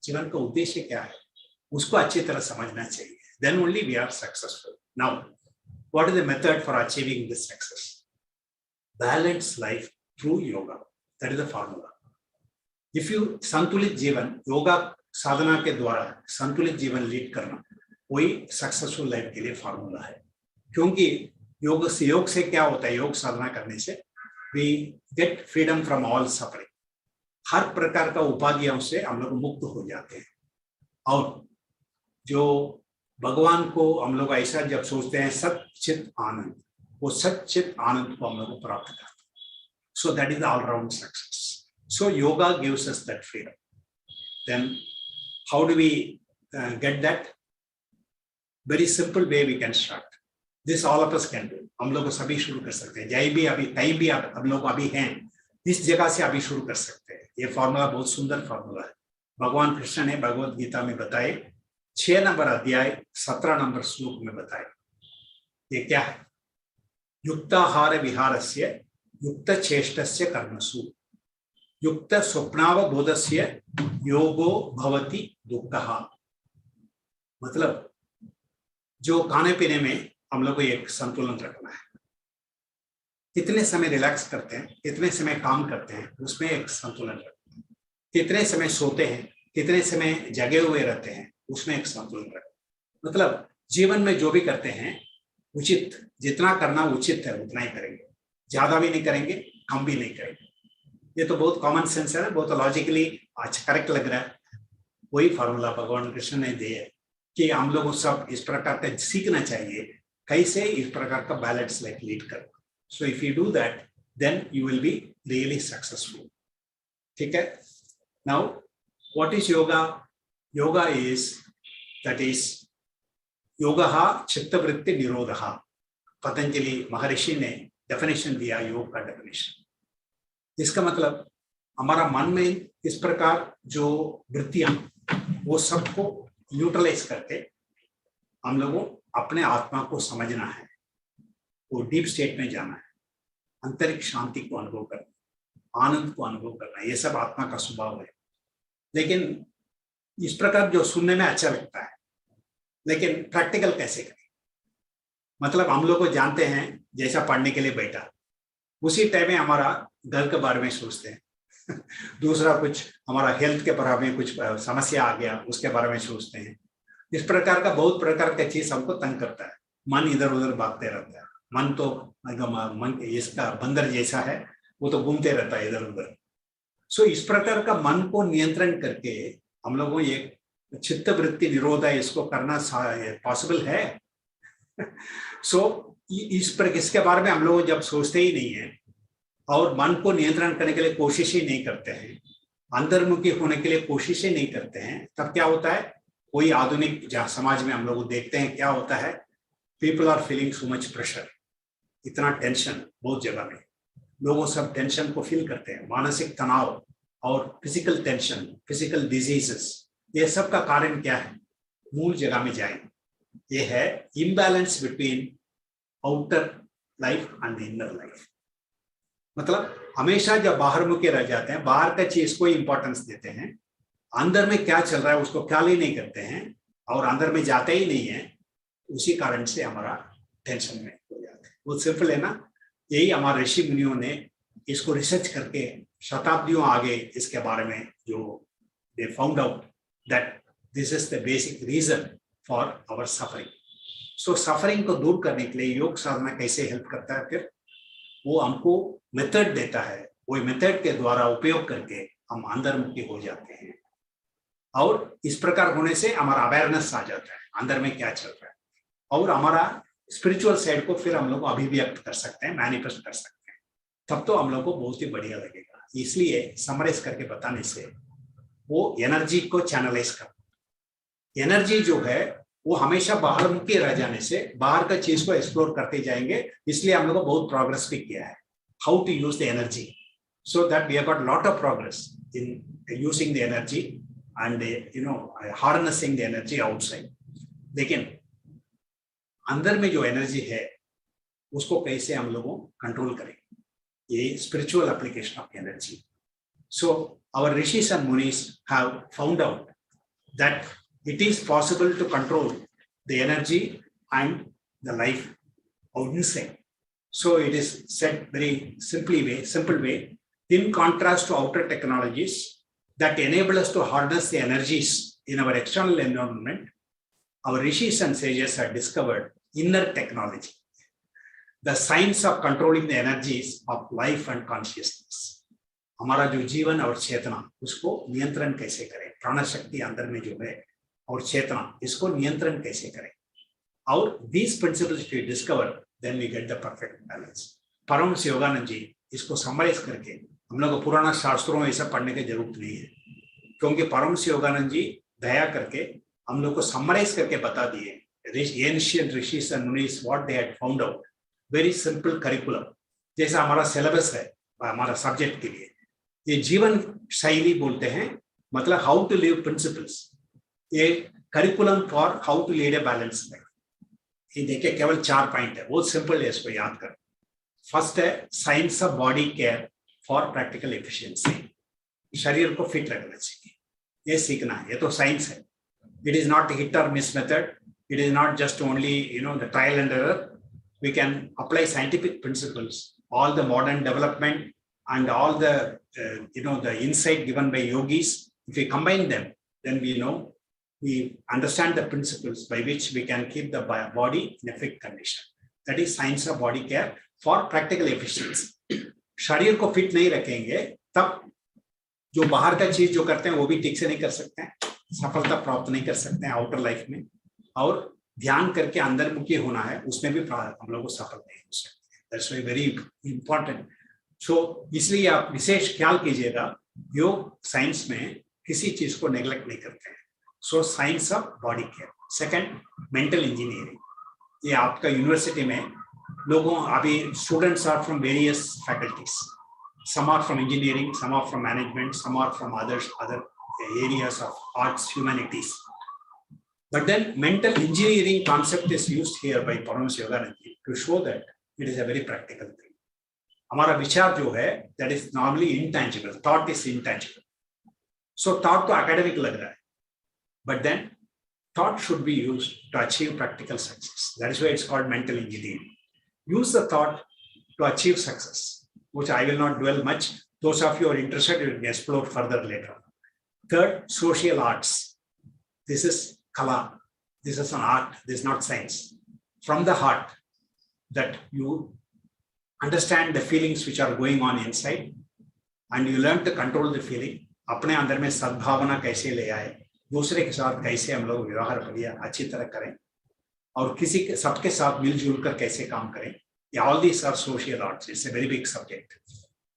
जीवन का उद्देश्य क्या है, उसको अच्छी तरह समझना चाहिए. Then only we are successful. Now, what is the method for achieving this success? Balanced life through yoga. That is the formula. If you संतुलित जीवन, योगा साधना के द्वारा संतुलित जीवन लीड करना, वही सक्सेसफुल लाइफ के लिए फार्मूला है. क्योंकि योग से क्या होता है, योग साधना करने से we get freedom from all suffering. हर प्रकार का उपाधियों से हम लोग मुक्त हो जाते हैं. और जो भगवान को हम लोग ऐसा जब सोचते हैं सच्चित आनंद, वो सच्चित आनंद को हम लोग प्राप्त करते हैं. So that is the all-round success. So yoga gives us that freedom. Then how do we get that? Very simple way we can start. This all of us can do. हम लोग सभी शुरू कर सकते हैं. जय भी अभी कहीं भी आप हम लोग अभी हैं, इस जगह से अभी शुरू कर सकते हैं. ये फॉर्मूला बहुत सुंदर फॉर्मूला है. भगवान कृष्ण ने भगवद गीता में बताए, 6 नंबर अध्याय 17 नंबर श्लोक में बताए. ये क्या है? युक्ताहार विहारस्य युक्त चेष्टस्य कर्मसु युक्त स्वप्नावबोधस्य योगो भवति दुःखः. मतलब जो खाने पीने में हम लोग को एक संतुलन रखना है. कितने समय रिलैक्स करते हैं, कितने समय काम करते हैं, उसमें एक संतुलन रखना है. कितने समय सोते हैं, कितने समय जगे हुए रहते हैं, उसमें एक संतुलन रखना. मतलब जीवन में जो भी करते हैं उचित, जितना करना उचित है उतना ही करेंगे. ज्यादा भी नहीं करेंगे, कम भी नहीं करेंगे. ये तो बहुत कॉमन सेंस है ना, बहुत लॉजिकली अच्छा करेक्ट लग रहा है. वही फॉर्मूला भगवान कृष्ण ने दिया है कि हम लोगों को सब इस प्रकार का सीखना चाहिए, कैसे इस प्रकार का बैलेंस लाइफ लीड करना. So if you do that then you will be really successful. ठीक है. Now what is yoga? Yoga is that is योगः चित्तवृत्ति निरोधः. पतंजलि महर्षि ने डेफिनेशन दिया योग का डेफिनेशन. इसका मतलब हमारा मन में इस प्रकार जो वृत्तियां वो सबको न्यूट्रलाइज करके हम लोगों अपने आत्मा को समझना है, वो डीप स्टेट में जाना है, आंतरिक शांति को अनुभव करना, आनंद को अनुभव करना. ये सब आत्मा का स्वभाव है. लेकिन इस प्रकार जो सुनने में अच्छा लगता है, लेकिन प्रैक्टिकल कैसे करें? मतलब हम लोग को जानते हैं, जैसा पढ़ने के लिए बैठा उसी टाइम में हमारा घर के बारे में सोचते हैं दूसरा कुछ हमारा हेल्थ के बारे में कुछ समस्या आ गया उसके बारे में सोचते हैं. इस प्रकार का बहुत प्रकार का चीज हमको तंग करता है. मन इधर उधर भागते रहता है. मन तो मन इसका बंदर जैसा है, वो तो घूमते रहता है इधर उधर. सो इस प्रकार का मन को नियंत्रण करके हम लोगों ये चित्त वृत्ति निरोध है, इसको करना पॉसिबल है. सो इसके बारे में हम लोग जब सोचते ही नहीं है और मन को नियंत्रण करने के लिए कोशिश ही नहीं करते हैं, अंतर्मुखी होने के लिए कोशिश ही नहीं करते हैं, तब क्या होता है? कोई आधुनिक समाज में हम लोग देखते हैं क्या होता है, people are feeling so much pressure. इतना टेंशन बहुत जगह में, लोगों सब टेंशन को फील करते हैं, मानसिक तनाव और फिजिकल टेंशन, फिजिकल डिजीजेस. ये सब का कारण क्या है? मूल जगह में जाए. ये है imbalance between outer life and the inner life. मतलब हमेशा जब बाहर मुखे रह जाते हैं, बाहर का चीज को इंपॉर्टेंस देते हैं, अंदर में क्या चल रहा है उसको ख्याल ही नहीं करते हैं और अंदर में जाते ही नहीं है, उसी कारण से हमारा टेंशन में हो जाते हैं. बहुत सिंपल है ना. यही हमारे ऋषि मुनियों ने इसको रिसर्च करके शताब्दियों आगे इसके बारे में जो they found out that this is the basic reason for our suffering. So suffering को दूर करने के लिए योग साधना कैसे हेल्प करता है? फिर वो हमको मेथड देता है. वो मेथड के द्वारा उपयोग करके हम अंतर्मुखी हो जाते हैं और इस प्रकार होने से हमारा अवेयरनेस आ जाता है अंदर में क्या चल रहा है, और हमारा स्पिरिचुअल साइड को फिर हम लोग अभिव्यक्त कर सकते हैं, मैनिफेस्ट कर सकते हैं. तब तो हम लोग को बहुत ही बढ़िया लगेगा. इसलिए समराइज करके बताने से वो एनर्जी को चैनलाइज करना. एनर्जी जो है वो हमेशा बाहर मुखी रह जाने से बाहर का चीज को एक्सप्लोर करते जाएंगे. इसलिए हम लोग को बहुत प्रोग्रेस भी किया है, how to use the energy, so that we have got lot of progress in using the energy and harnessing the energy outside. लेकिन अंदर में जो एनर्जी है उसको कैसे हम लोगों कंट्रोल करें? ये spiritual application of energy. So our rishis and munis have found out that it is possible to control the energy and the life outside. So it is said very simple way, in contrast to outer technologies that enable us to harness the energies in our external environment, our rishis and sages have discovered inner technology, the science of controlling the energies of life and consciousness. हमारा जो जीवन और चेतना उसको नियंत्रण कैसे करें, प्राण शक्ति अंदर में जो है और चेतना, इसको नियंत्रण कैसे करें. और these principles if we discover, then we get the perfect balance. Paramhans Yogananda ji इसको समराइज करके, हम लोग को पुराना शास्त्रों में ऐसा पढ़ने की जरूरत नहीं है, क्योंकि परमहंस योगानंद जी दया करके हम लोग को समराइज करके बता दिए ancient rishis and munis what they had found out, very simple curriculum, जैसा हमारा सिलेबस है हमारा सब्जेक्ट के लिए। ये जीवन शैली बोलते हैं, मतलब हाउ टू लिव प्रिंसिपल्स, ये curriculum for how to lead a balance life. ये देखिए केवल 4 पॉइंट है, बहुत सिंपल है, इसको याद कर। फर्स्ट है science of body care for practical efficiency, शरीर को फिट रखना चाहिए, ये सीखना है, ये तो साइंस है। इट इज नॉट हिट और miss method, it is not just only the trial and error, we can apply scientific principles, all the modern development and all the the insight given by yogis. If we combine them, then we understand the principles by which we can keep the body in a fit condition. That is science of body care for practical efficiency. शरीर को fit नहीं रखेंगे तब जो बाहर का चीज जो करते हैं वो भी ठीक से नहीं कर सकते हैं, सफलता प्राप्त नहीं कर सकते हैं आउटर लाइफ में, और ध्यान करके अंदर मुखी होना है, उसमें भी हम लोग को सफल नहीं हो सकते। That's very important. सो इसलिए आप विशेष ख्याल कीजिएगा, योग साइंस में किसी चीज को नेग्लेक्ट नहीं करते हैं। So science of body care. Second, mental engineering. ये आपका यूनिवर्सिटी में लोगों, अभी students are from various faculties, some are from engineering, some are from management, some are from other areas of arts, humanities. But then mental engineering concept is used here by Paramahansa Yogananda Ji to show that it is a very practical thing. हमारा विचार जो है that is normally intangible, thought is intangible. So thought तो academic लग रहा है, but then thought should be used to achieve practical success. That is why it's called mental engineering. Use the thought to achieve success, which I will not dwell much. Those of you who are interested, you will explore further later. Third, social arts. This is kala. This is an art. This is not science. From the heart, that you understand the feelings which are going on inside, and you learn to control the feeling. अपने अंदर में सद्भावना कैसे ले आए, दूसरे के साथ कैसे हम लोग व्यवहार बढ़िया अच्छी तरह करें, और किसी के सबके साथ मिलजुल कर कैसे काम करें. All these are social arts. It's a very big subject.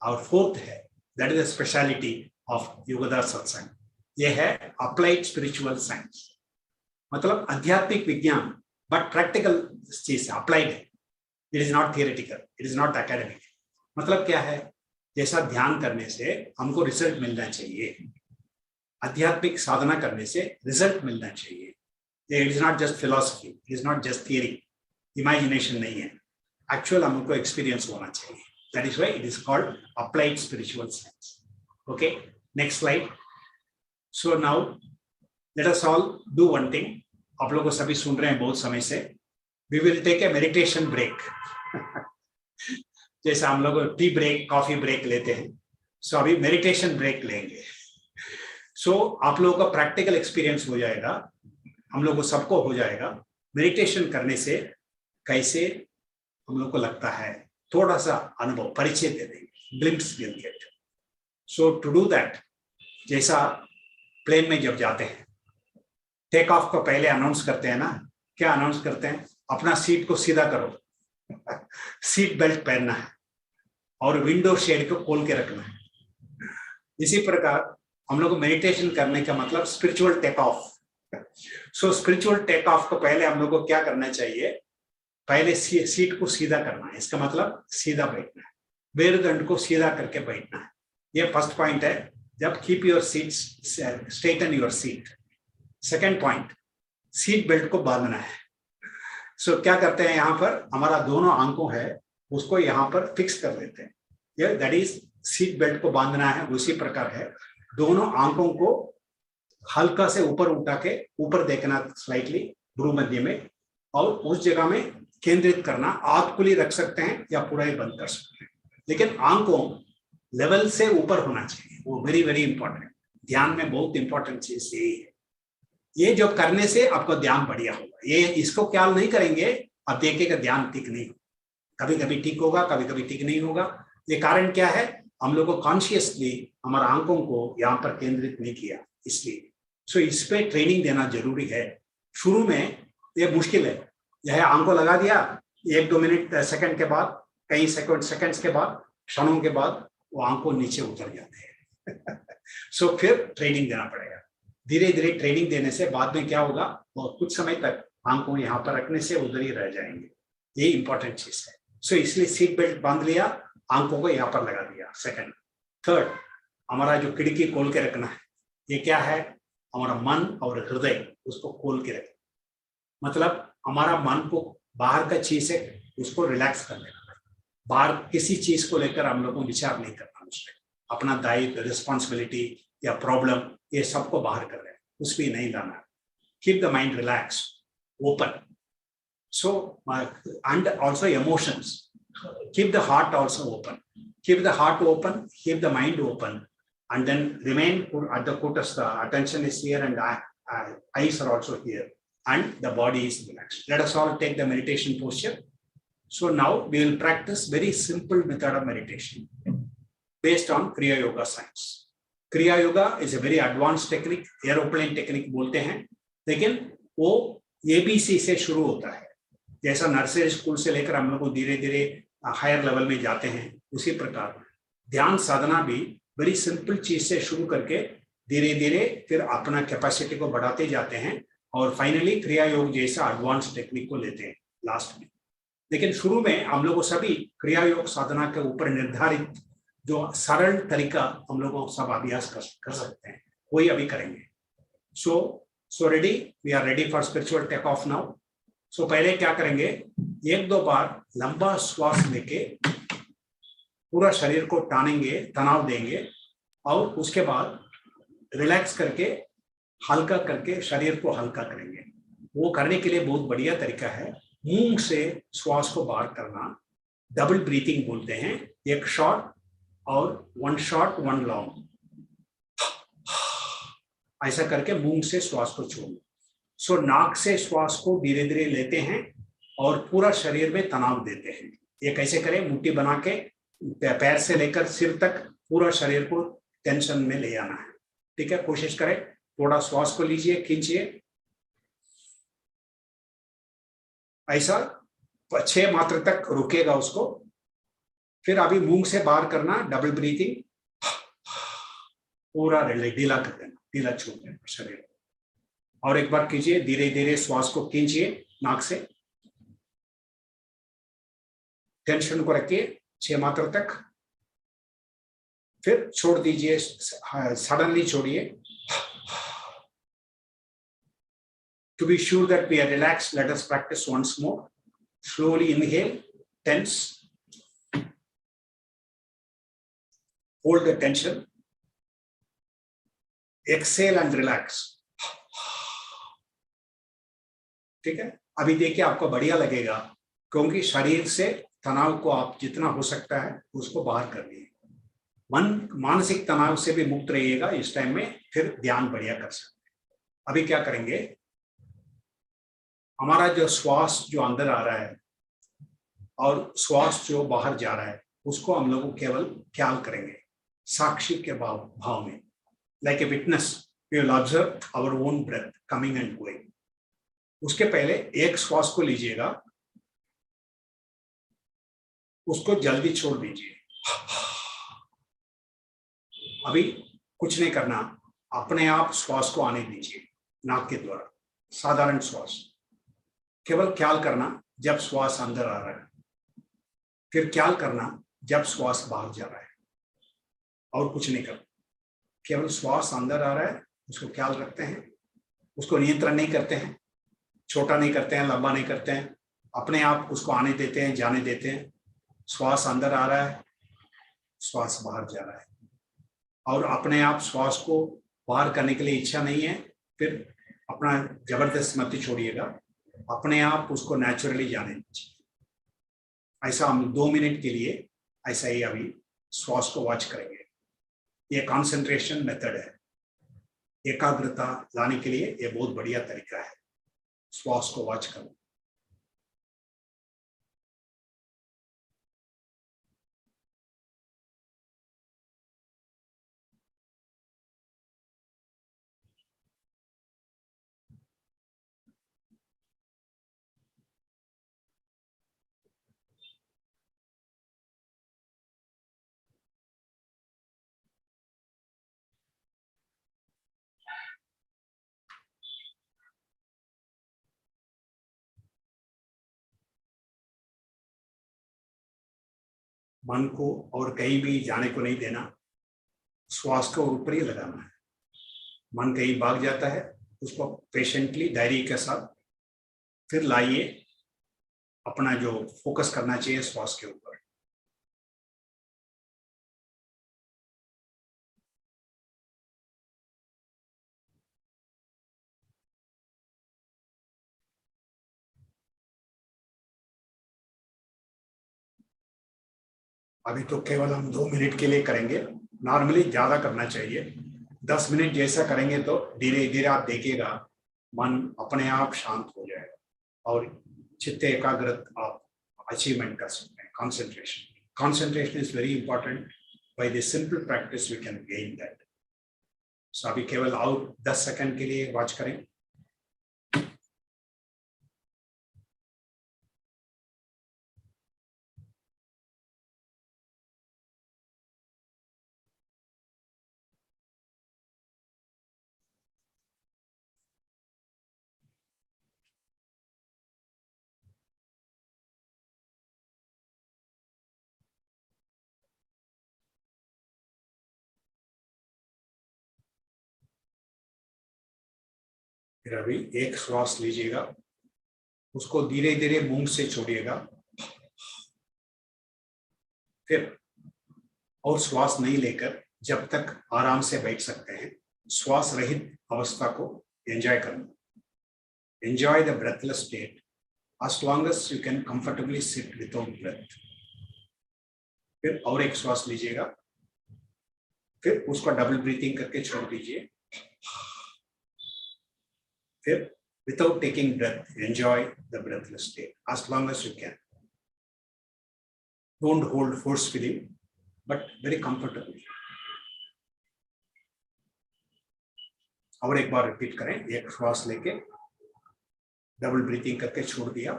Our fourth है, that is the speciality of योगदार सत्संग. ये है applied spiritual science. मतलब आध्यात्मिक विज्ञान, but practical चीज है, applied है. It is not theoretical. It is not academic. मतलब क्या है, जैसा ध्यान करने से हमको रिजल्ट मिलना चाहिए, आध्यात्मिक साधना करने से रिजल्ट मिलना चाहिए. It is not just philosophy. It is not just theory. Imagination नहीं है. Actual हमको experience होना चाहिए. That is why it is called applied spiritual science. Okay. Next slide. So now let us all do one thing. आप लोग को सभी सुन रहे हैं बहुत समय से. We will take a meditation break. जैसे हम लोग टी ब्रेक, कॉफी ब्रेक लेते हैं, सो अभी मेडिटेशन ब्रेक लेंगे. सो आप लोगों का प्रैक्टिकल एक्सपीरियंस हो जाएगा, हम लोग को सबको हो जाएगा. मेडिटेशन करने से कैसे हम लोग को लगता है, थोड़ा सा अनुभव परिचय दे देंगे, glimpse will get. So to do that, जैसा प्लेन में जब जाते हैं, टेक ऑफ को पहले अनाउंस करते हैं ना, क्या अनाउंस करते हैं, अपना सीट को सीधा करो, सीट बेल्ट पहनना है और विंडो शेड को खोल के रखना है. इसी प्रकार हम लोग को मेडिटेशन करने का मतलब spiritual take off. So spiritual take off को पहले हम लोग को क्या करना चाहिए, पहले सीट को सीधा करना है. इसका मतलब सीधा बैठना है, मेरुदंड को सीधा करके बैठना है. ये फर्स्ट पॉइंट है. जब keep your seat, straighten your seat. Second point, seat belt को बांधना है. सो क्या करते हैं, यहाँ पर हमारा दोनों आंखों है उसको यहाँ पर फिक्स कर लेते हैं. ये दैट इज सीट बेल्ट को बांधना है. उसी प्रकार है, दोनों आंखों को हल्का से ऊपर उठा के ऊपर देखना, स्लाइटली भ्रू मध्य में, और उस जगह में केंद्रित करना. आंख खुली रख सकते हैं या पूरा ही बंद कर सकते हैं, लेकिन आंखों लेवल से ऊपर होना चाहिए. वो वेरी वेरी इंपॉर्टेंट. ध्यान में बहुत इंपॉर्टेंट चीज यही है. ये जो करने से आपका ध्यान बढ़िया होगा. ये इसको ख्याल नहीं करेंगे, आप देखेगा ध्यान ठीक नहीं होगा. कभी कभी ठीक होगा, कभी कभी ठीक नहीं होगा. ये कारण क्या है, हम लोग को कॉन्शियसली हमारे आंखों को यहाँ पर केंद्रित नहीं किया, इसलिए. सो इस पे ट्रेनिंग देना जरूरी है. शुरू में ये मुश्किल है, यह आंखों लगा दिया 1-2 मिनट सेकंड के बाद, कई सेकंड्स के बाद क्षणों के बाद वो आंखों नीचे उतर जाते हैं सो फिर ट्रेनिंग देना पड़ेगा। धीरे धीरे ट्रेनिंग देने से बाद में क्या होगा, और कुछ समय तक आंखों यहाँ पर रखने से उधर ही रह जाएंगे। ये इंपॉर्टेंट चीज है। सो इसलिए सीट बेल्ट बांध लिया, आंखों को यहाँ पर लगा दिया। सेकंड, थर्ड, हमारा जो खिड़की खोल के रखना है, ये क्या है, हमारा मन और हृदय उसको खोल के रखना। मतलब हमारा मन को बाहर का चीज है उसको रिलैक्स कर देना, बाहर किसी चीज को लेकर हम लोगों को विचार नहीं करना, उसमें अपना दायित्व, रिस्पॉन्सिबिलिटी या प्रॉब्लम ये सबको बाहर कर रहे हैं, उस पर नहीं लाना। Keep the mind relax, open. So and also emotions, keep the heart also open, keep the heart open, keep the mind open, and then remain at the lotus. The attention is here and eyes are also here, and the body is relaxed. Let us all take the meditation posture. So now we will practice very simple method of meditation based on Kriya Yoga science. Kriya Yoga is a very advanced technique, aeroplane technique बोलते हैं, लेकिन वो ABC से शुरू होता है। जैसा nursery school से लेकर हम लोग को धीरे धीरे हायर लेवल में जाते हैं, उसी प्रकार ध्यान साधना भी वेरी सिंपल चीज से शुरू करके धीरे धीरे फिर अपना कैपेसिटी को बढ़ाते जाते हैं और फाइनली क्रिया योग जैसा एडवांस टेक्निक को लेते हैं लास्ट में। लेकिन शुरू में हम लोग सभी क्रिया योग साधना के ऊपर निर्धारित जो सरल तरीका हम लोगों सब अभ्यास कर सकते हैं, वही अभी करेंगे। So ready, we are ready for spiritual take off now. So पहले क्या करेंगे, एक दो बार लंबा श्वास लेके पूरा शरीर को टानेंगे, तनाव देंगे, और उसके बाद रिलैक्स करके हल्का करके शरीर को हल्का करेंगे। वो करने के लिए बहुत बढ़िया तरीका है, मुंह से श्वास को बाहर करना, डबल ब्रीथिंग बोलते हैं, एक शॉर्ट और वन शॉर्ट वन लॉन्ग, ऐसा करके मुंह से श्वास को छोड़ना। सो नाक से श्वास को धीरे धीरे लेते हैं और पूरा शरीर में तनाव देते हैं। ये कैसे करें, मुट्ठी बना के पैर से लेकर सिर तक पूरा शरीर को टेंशन में ले आना है। ठीक है, कोशिश करें, थोड़ा श्वास को लीजिए, खींचिए, ऐसा 6 मात्रा तक रुकेगा उसको। फिर अभी मुंह से बाहर करना, डबल ब्रीथिंग, पूरा ढीला कर देना, ढीला छोड़ देना शरीर को। और एक बार कीजिए, धीरे धीरे श्वास को खींचिए नाक से, टेंशन को रखिए 6 मात्रा तक, फिर छोड़ दीजिए, सडनली छोड़िए। To be sure that we are relaxed, let us practice once more. Slowly inhale, tense, hold the tension, exhale and relax. ठीक है, अभी देखिए आपको बढ़िया लगेगा, क्योंकि शरीर से तनाव को आप जितना हो सकता है उसको बाहर कर दिए। मानसिक तनाव से भी मुक्त रहिएगा इस टाइम में, फिर ध्यान बढ़िया कर सकते हैं। अभी क्या करेंगे, हमारा जो श्वास जो अंदर आ रहा है और श्वास जो बाहर जा रहा है, उसको हम लोग केवल ख्याल करेंगे, साक्षी के भाव में, like a witness we will observe our own breath coming and going. उसके पहले एक श्वास को लीजिएगा, उसको जल्दी छोड़ दीजिए। अभी कुछ नहीं करना, अपने आप श्वास को आने दीजिए नाक के द्वारा, साधारण श्वास। केवल ख्याल करना जब श्वास अंदर आ रहा है, फिर ख्याल करना जब श्वास बाहर जा रहा है, और कुछ नहीं करना। केवल श्वास अंदर आ रहा है उसको ख्याल रखते हैं, उसको नियंत्रण नहीं करते हैं, छोटा नहीं करते हैं, लंबा नहीं करते हैं, अपने आप उसको आने देते हैं, जाने देते हैं। श्वास अंदर आ रहा है, श्वास बाहर जा रहा है, और अपने आप श्वास को बाहर करने के लिए इच्छा नहीं है, फिर अपना जबरदस्त मत छोड़िएगा, अपने आप उसको नेचुरली जाने दीजिए। ऐसा हम 2 मिनट के लिए ऐसा ही अभी श्वास को वॉच करेंगे। ये कंसंट्रेशन मेथड है, एकाग्रता लाने के लिए ये बहुत बढ़िया तरीका है, श्वास को वॉच करना। मन को और कहीं भी जाने को नहीं देना, श्वास को ऊपर ही लगाना है। मन कहीं भाग जाता है, उसको पेशेंटली धैर्य के साथ फिर लाइए, अपना जो फोकस करना चाहिए श्वास के ऊपर। अभी तो केवल हम 2 मिनट के लिए करेंगे, नॉर्मली ज्यादा करना चाहिए। 10 मिनट जैसा करेंगे तो धीरे धीरे आप देखिएगा मन अपने आप शांत हो जाएगा और चित्त एकाग्रता आप अचीवमेंट कर सकते हैं। Concentration is very important. By this simple practice we can gain that. So अभी केवल और 10 सेकंड के लिए वॉच करें। फिर अभी एक श्वास लीजिएगा, उसको धीरे धीरे मुंह से छोड़िएगा, फिर और श्वास नहीं लेकर जब तक आराम से बैठ सकते हैं श्वास रहित अवस्था को एंजॉय करना। Enjoy the breathless state as long as you can comfortably sit without breath। फिर और एक श्वास लीजिएगा, फिर उसको डबल ब्रीथिंग करके छोड़ दीजिए, फिर without taking breath enjoy the breathless state as long as you can। don't hold forcefully but very comfortably। और एक बार रिपीट करें, एक श्वास लेके डबल ब्रीथिंग करके छोड़ दिया,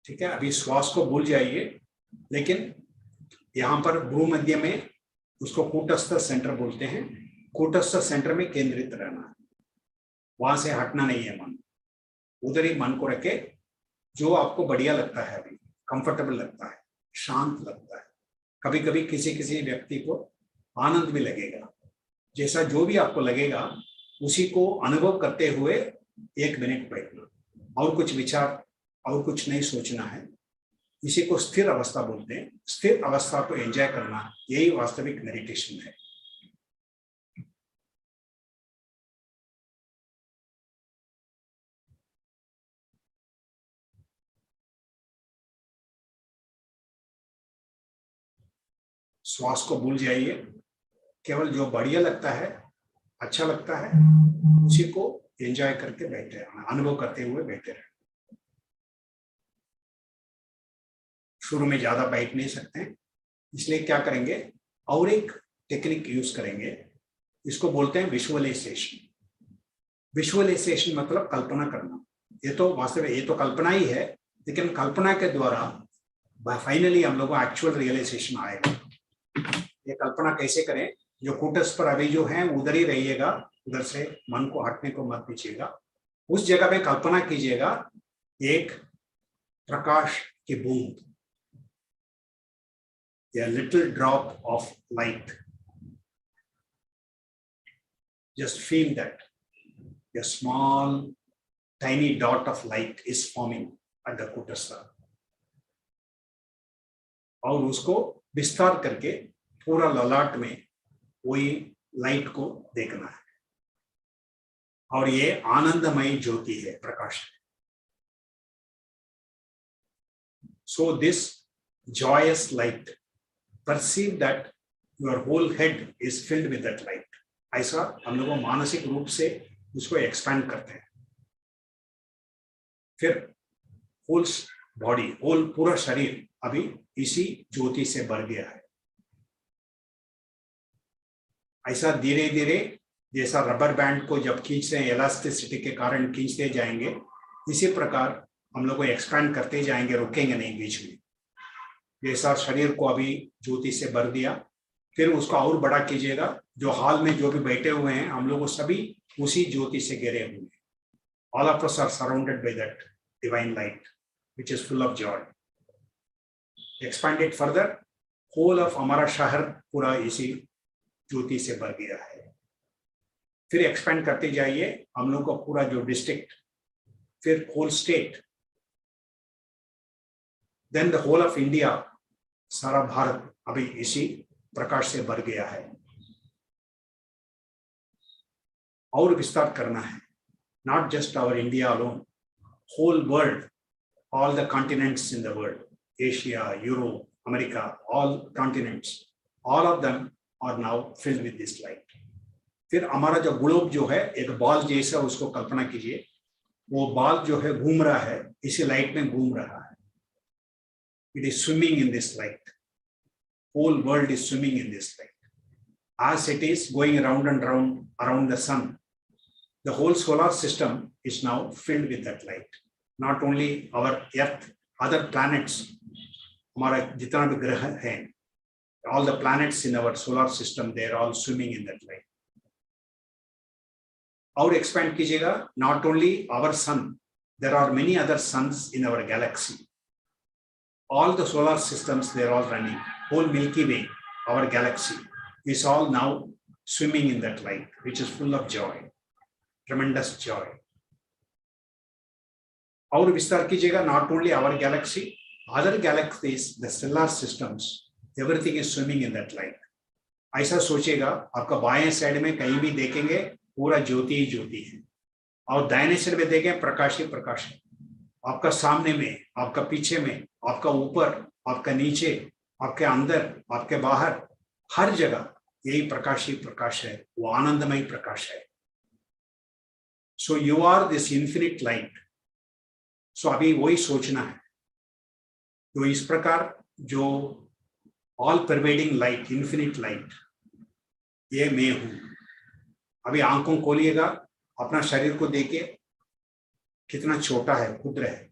ठीक है। अभी श्वास को भूल जाइए, लेकिन यहाँ पर भूमध्य में उसको कूटस्थ सेंटर बोलते हैं। कूटस्थ सेंटर में केंद्रित रहना है, वहां से हटना नहीं है मन, उधर ही मन को रखे। जो आपको बढ़िया लगता है, अभी कंफर्टेबल लगता है, शांत लगता है, कभी कभी किसी किसी व्यक्ति को आनंद भी लगेगा, जैसा जो भी आपको लगेगा उसी को अनुभव करते हुए 1 मिनट बैठना, और कुछ विचार और कुछ नहीं सोचना है। इसी को स्थिर अवस्था बोलते हैं। स्थिर अवस्था को एंजॉय करना, यही वास्तविक मेडिटेशन है। श्वास को भूल जाइए, केवल जो बढ़िया लगता है, अच्छा लगता है, उसी को एंजॉय करके बैठे रहना, अनुभव करते हुए बैठे रहना। शुरू में ज्यादा बैठ नहीं सकते, इसलिए क्या करेंगे, और एक टेक्निक यूज करेंगे, इसको बोलते हैं विजुअलाइजेशन। विजुअलाइजेशन मतलब कल्पना करना। ये तो वास्तव में ये तो कल्पना ही है, लेकिन कल्पना के द्वारा फाइनली हम लोग को एक्चुअल रियलाइजेशन आएगा। ये कल्पना कैसे करें, जो कूटस्थ पर अभी जो है उधर ही रहिएगा, उधर से मन को हटने को मत दीजिएगा। उस जगह पे कल्पना कीजिएगा एक प्रकाश की बूंद, a little drop of light। Just feel that a small tiny dot of light is forming at the kutastha, और उसको विस्तार करके पूरा ललाट में वही लाइट को देखना है, और ये आनंदमयी ज्योति है, प्रकाश है। So this joyous light, perceive that your whole head is filled with that light। ऐसा हम लोग मानसिक रूप से उसको एक्सपैंड करते हैं। फिर होल बॉडी, होल पूरा शरीर अभी इसी ज्योति से भर गया है। ऐसा धीरे धीरे, जैसा रबर बैंड को जब खींचते हैं इलास्टिसिटी के कारण खींचते जाएंगे, इसी प्रकार हम लोग को एक्सपैंड करते जाएंगे, रुकेंगे नहीं बीच में। जैसा शरीर को अभी ज्योति से भर दिया, फिर उसको और बड़ा कीजिएगा। जो हाल में जो भी बैठे हुए हैं हम लोग सभी उसी ज्योति से घिरे हुए. All of us are surrounded by that divine light, which is full of joy. Expand it further, whole of हमारा शहर पूरा इसी ज्योति से भर गया है. फिर एक्सपेंड करते जाइए, हम लोग का पूरा जो डिस्ट्रिक्ट, फिर whole state, then the whole of India, सारा भारत अभी इसी प्रकाश से भर गया है. और विस्तार करना है. Not just our India alone, whole world, all the continents in the world, Asia, Europe, America, all continents, all of them are now filled with this light. फिर हमारा जो ग्लोब जो है एक बॉल जैसा, उसको कल्पना कीजिए, वो बॉल जो है घूम रहा है, इसी लाइट में घूम रहा है. It is swimming in this light. Whole world is swimming in this light. As it is going round and round around the sun, the whole solar system is now filled with that light. Not only our Earth, other planets, हमारा जितना भी ग्रह है, all the planets in our solar system, they are all swimming in that light. और expand कीजिएगा, not only our sun, there are many other suns in our galaxy. All the solar systems, they are all running. Whole Milky Way, our galaxy, is all now swimming in that light, which is full of joy. Tremendous joy. और विस्तार कीजिएगा, not only our galaxy, other galaxies, the stellar systems, everything is swimming in that light. ऐसा सोचिएगा, आपका बाएं side में कहीं भी देखेंगे पूरा ज्योति ही ज्योति है, और दाहिने साइड में देखें प्रकाश ही प्रकाश है. आपका सामने में, आपका पीछे में, आपका ऊपर, आपका नीचे, आपके अंदर, आपके बाहर, हर जगह यही प्रकाश ही प्रकाश है, वो आनंदमय प्रकाश है. So you are this infinite light. So अभी वही सोचना है. तो इस प्रकार जो all pervading light, infinite light, ये मैं हूं. अभी आंखों खोलिएगा, अपना शरीर को देखिए कितना छोटा है, क्षुद्र है.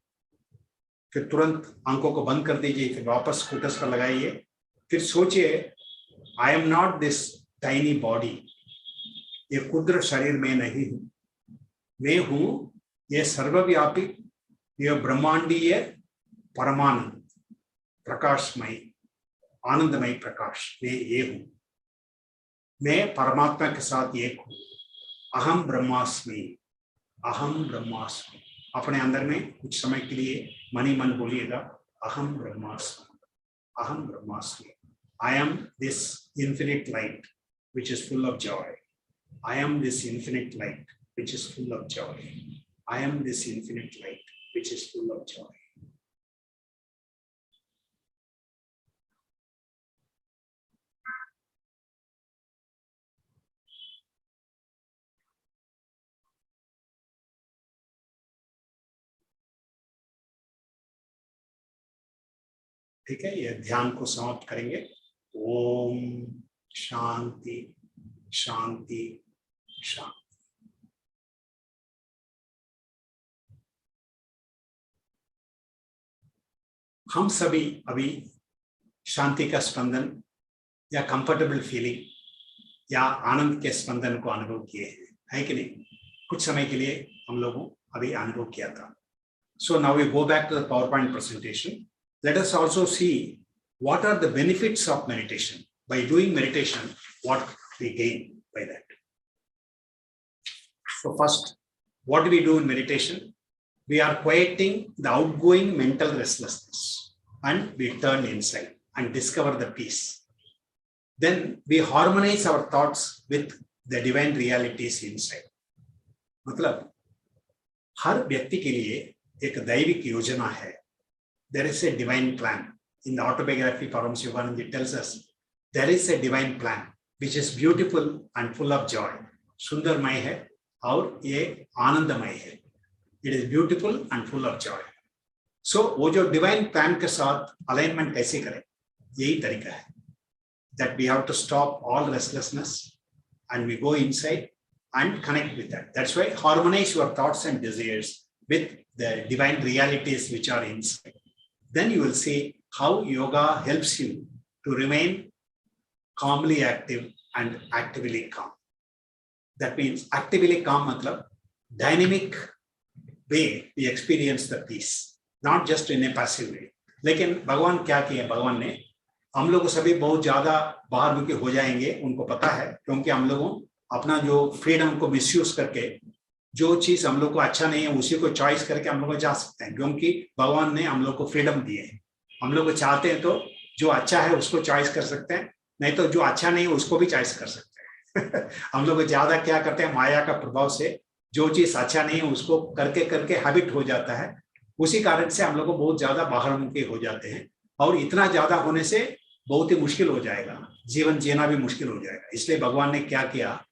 फिर तुरंत आंखों को बंद कर दीजिए, फिर वापस फोकस पर लगाइए. फिर सोचिए, I am not this tiny body. ये क्षुद्र शरीर में नहीं हूं. मैं हूं ये सर्वव्यापी, ये ब्रह्मांडीय परमानंद प्रकाशमय आनंदमय प्रकाश. मैं ये हूं. मैं परमात्मा के साथ एक हूं. अहम ब्रह्मास्मि, अहम ब्रह्मास्मि. अपने अंदर में कुछ समय के लिए मन ही मन बोलिएगा, अहम ब्रह्मास्मि, अहम ब्रह्मास्मि. I am this infinite light which is full of joy. I am this infinite light which is full of joy. I am this infinite light which is full of joy. ठीक है, ये ध्यान को समाप्त करेंगे. ओम शांति शांति शांति. हम सभी अभी शांति का स्पंदन या कंफर्टेबल फीलिंग या आनंद के स्पंदन को अनुभव किए हैं, है कि नहीं? कुछ समय के लिए हम लोगों अभी अनुभव किया था. So now we go back to the PowerPoint presentation. Let us also see what are the benefits of meditation. By doing meditation, what we gain by that. So first, what do we do in meditation? We are quieting the outgoing mental restlessness and we turn inside and discover the peace. Then we harmonize our thoughts with the divine realities inside. मतलब हर व्यक्ति के लिए एक दैविक योजना है. There is a divine plan. In the autobiography, Swami Suddhananda Giri tells us there is a divine plan which is beautiful and full of joy. सुंदरमय है और ये आनंदमय है. It is beautiful and full of joy. So वो जो divine plan के साथ alignment कैसे करें, यही तरीका है. That we have to stop all restlessness and we go inside and connect with that. That's why harmonize your thoughts and desires with the divine realities which are inside. Then you will see how yoga helps you to remain calmly active and actively calm. That means actively calm मतलब dynamic way we experience the peace, not just in a passive way. लेकिन भगवान क्या किए, भगवान ने हम लोग सभी बहुत ज्यादा बाहर मुखी हो जाएंगे, उनको पता है, क्योंकि हम लोगों अपना जो फ्रीडम को मिसयूज करके जो चीज हम लोग को अच्छा नहीं है उसी को चॉइस करके हम लोग जा सकते हैं, क्योंकि भगवान ने हम लोग को फ्रीडम दिए है। हम लोग को चाहते हैं तो जो अच्छा है उसको चॉइस कर सकते हैं, नहीं तो जो अच्छा नहीं है उसको भी चॉइस कर सकते हैं। हम लोग ज्यादा क्या करते हैं, माया का प्रभाव से जो चीज अच्छा नहीं है उसको करके करके हैबिट हो जाता है, उसी कारण से हम लोग को बहुत ज्यादा बाहर मुखी हो जाते हैं, और इतना ज्यादा होने से बहुत ही मुश्किल हो जाएगा, जीवन जीना भी मुश्किल हो जाएगा। इसलिए भगवान ने क्या किया,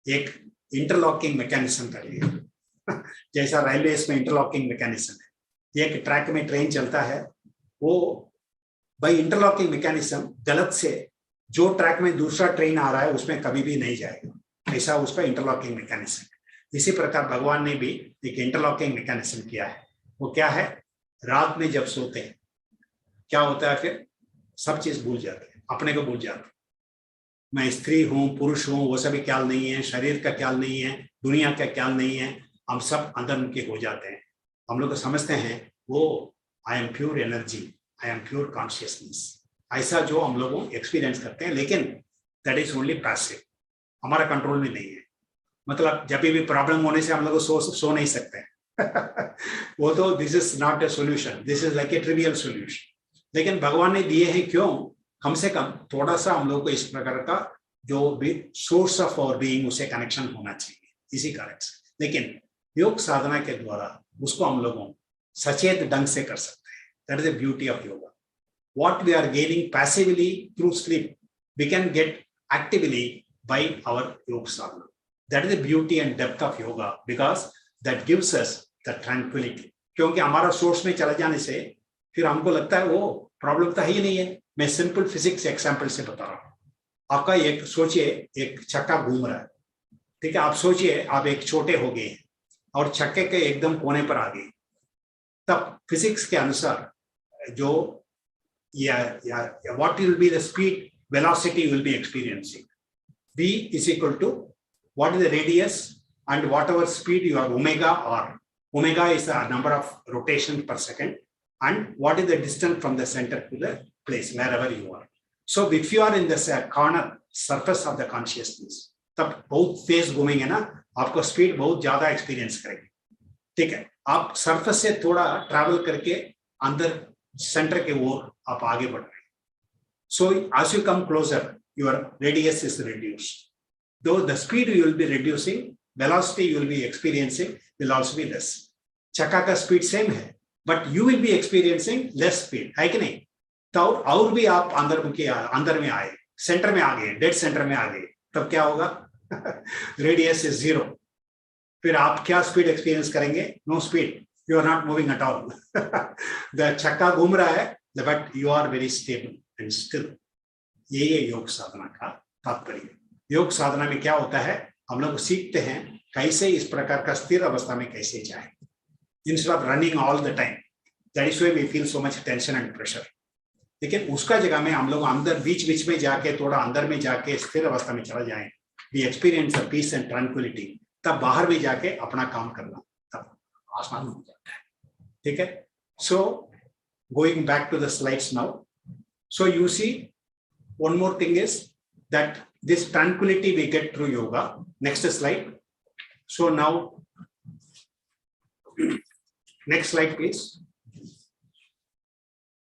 एक इंटरलॉकिंग मैकेनिज्म कर लिया। जैसा रेलवे में इंटरलॉकिंग मैकेनिज्म है, एक ट्रैक में ट्रेन चलता है, वो बाई इंटरलॉकिंग मैकेनिज्म गलत से जो ट्रैक में दूसरा ट्रेन आ रहा है उसमें कभी भी नहीं जाएगा, ऐसा उसका इंटरलॉकिंग मैकेनिज्म है। इसी प्रकार भगवान ने भी एक इंटरलॉकिंग मैकेनिज्म किया है। वो क्या है, रात में जब सोते हैं क्या होता है, फिर सब चीज भूल जाते हैं, अपने को भूल जाते हैं। मैं स्त्री हूं पुरुष हूं वो सभी ख्याल नहीं है, शरीर का ख्याल नहीं है, दुनिया का ख्याल नहीं है, हम सब अंतर्मुखी हो जाते हैं। हम लोग समझते हैं वो I am pure energy, I am pure consciousness, ऐसा जो हम लोग एक्सपीरियंस करते हैं, लेकिन दैट इज ओनली पैसिव, हमारा कंट्रोल में नहीं है। मतलब जब भी प्रॉब्लम होने से हम लोग सो नहीं सकते हैं। वो तो this is not a solution, this is like a trivial solution. लेकिन भगवान ने दिए हैं, क्यों, कम से कम थोड़ा सा हम लोग को इस प्रकार का जो भी सोर्स ऑफ आवर बीइंग उसे कनेक्शन होना चाहिए, इसी कारण से। लेकिन योग साधना के द्वारा उसको हम लोगों सचेत ढंग से कर सकते हैं। That is the beauty of yoga. What we are gaining passively through sleep, we can get actively by our yoga sadhana. That is the beauty and depth of yoga, because that gives us the tranquility. क्योंकि हमारा source में चले जाने से फिर हमको लगता है वो प्रॉब्लम तो ही नहीं है। मैं सिंपल फिजिक्स एग्जाम्पल से बता रहा हूँ। आपका एक सोचिए, एक चक्का घूम रहा है, ठीक है, आप सोचिए आप एक छोटे हो गए और चक्के के एकदम कोने पर आ गए, तब फिजिक्स के अनुसार जो what will be the speed velocity you will be experiencing? V is equal to what is the radius and whatever speed you are omega, or omega is the number of rotations per second, and what is the distance from the center to the place wherever you are. So if you are in the corner surface of the consciousness, तब बहुत तेज घूमेंगे ना, आपको speed बहुत ज्यादा experience करेंगे, ठीक है। आप सरफेस से थोड़ा ट्रैवल करके अंदर सेंटर के ओर आप आगे बढ़ रहे हैं। So as you come closer, your radius is reduced. Though the speed you will be reducing, velocity you will be experiencing will also be less. चक्का का स्पीड सेम है, but you will be experiencing less speed, है कि नहीं? तो और भी आप अंदर में आए, सेंटर में आ गए, डेड सेंटर में आ गए, तब क्या होगा? Radius is 0। फिर आप क्या स्पीड एक्सपीरियंस करेंगे? No speed, you are not moving at all. The चक्का घूम रहा है, but you are very stable and still. ये योग साधना का तात्पर्य। योग साधना में क्या होता है, हम लोग सीखते हैं कैसे इस प्रकार का स्थिर अवस्था में कैसे जाए, instead of running all the time. That is why we feel so much tension and pressure. लेकिन उसका जगह में हम लोग अंदर बीच में जाके, थोड़ा अंदर में जाके स्थिर अवस्था में चला जाए, we experience a peace and tranquility. तब बाहर में जाके अपना काम करना तब आसान हो जाता है, ठीक है। So going back to the slides now. So you see, one more thing is that this tranquility we get through yoga. Next slide. So now, next slide please.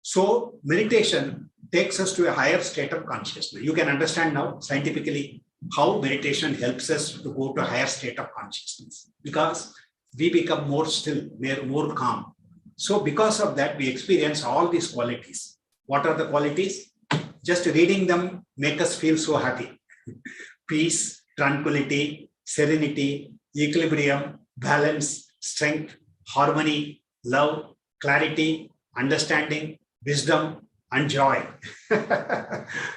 So meditation takes us to a higher state of consciousness. You can understand now scientifically how meditation helps us to go to a higher state of consciousness, because we become more still, more calm. So because of that, we experience all these qualities. What are the qualities? Just reading them make us feel so happy. Peace, tranquility, serenity, equilibrium, balance, strength, harmony, love, clarity, understanding, wisdom, and joy.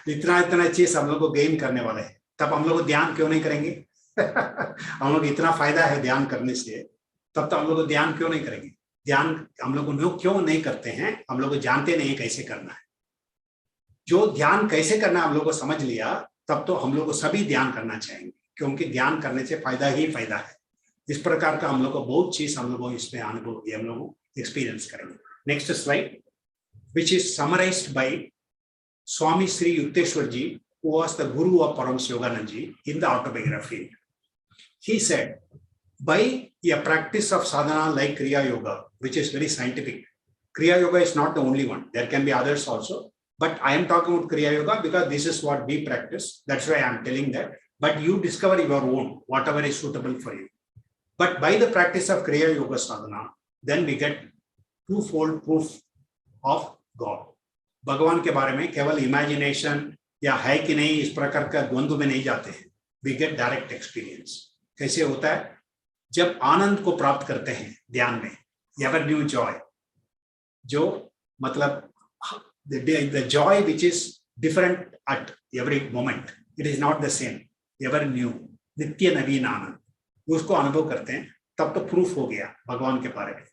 इतना चीज हम लोग को gain करने वाले हैं, तब हम लोग ध्यान क्यों नहीं करेंगे? हम लोग इतना फायदा है ध्यान करने से, तब तो हम लोग ध्यान क्यों नहीं करेंगे? ध्यान हम लोग क्यों नहीं करते हैं? हम लोग जानते नहीं कैसे करना है। जो ध्यान कैसे करना हम लोग को समझ लिया, तब तो हम लोग को सभी ध्यान करना चाहेंगे, क्योंकि ज्ञान करने से फायदा ही फायदा है। इस प्रकार का हम लोग को बहुत चीज हम लोगों इसमें अनुभव हम लोग एक्सपीरियंस करेंगे। Next slide, which is summarized by Swami Sri Yukteswar Ji, who was the guru of Paramahansa Yogananda Ji, in the autobiography. He said, by a practice of sadhana like Kriya Yoga, which is very scientific. Kriya Yoga is not the only one. There can be others also. But I am talking about Kriya Yoga because this is what we practice. That's why I am telling that. But you discover your own, whatever is suitable for you. But by the practice of Kriya Yoga sadhana, then we get twofold proof of God. भगवान के बारे में केवल imagination या है कि नहीं इस प्रकार का द्वंद्व में नहीं जाते हैं। We get direct experience. कैसे होता है? जब आनंद को प्राप्त करते हैं ध्यान में, एवर न्यू जॉय, जो मतलब the joy which is different at every moment, it is not the same, ever new, नित्य नवीन आनंद, उसको अनुभव करते हैं, तब तो प्रूफ हो गया भगवान के बारे में।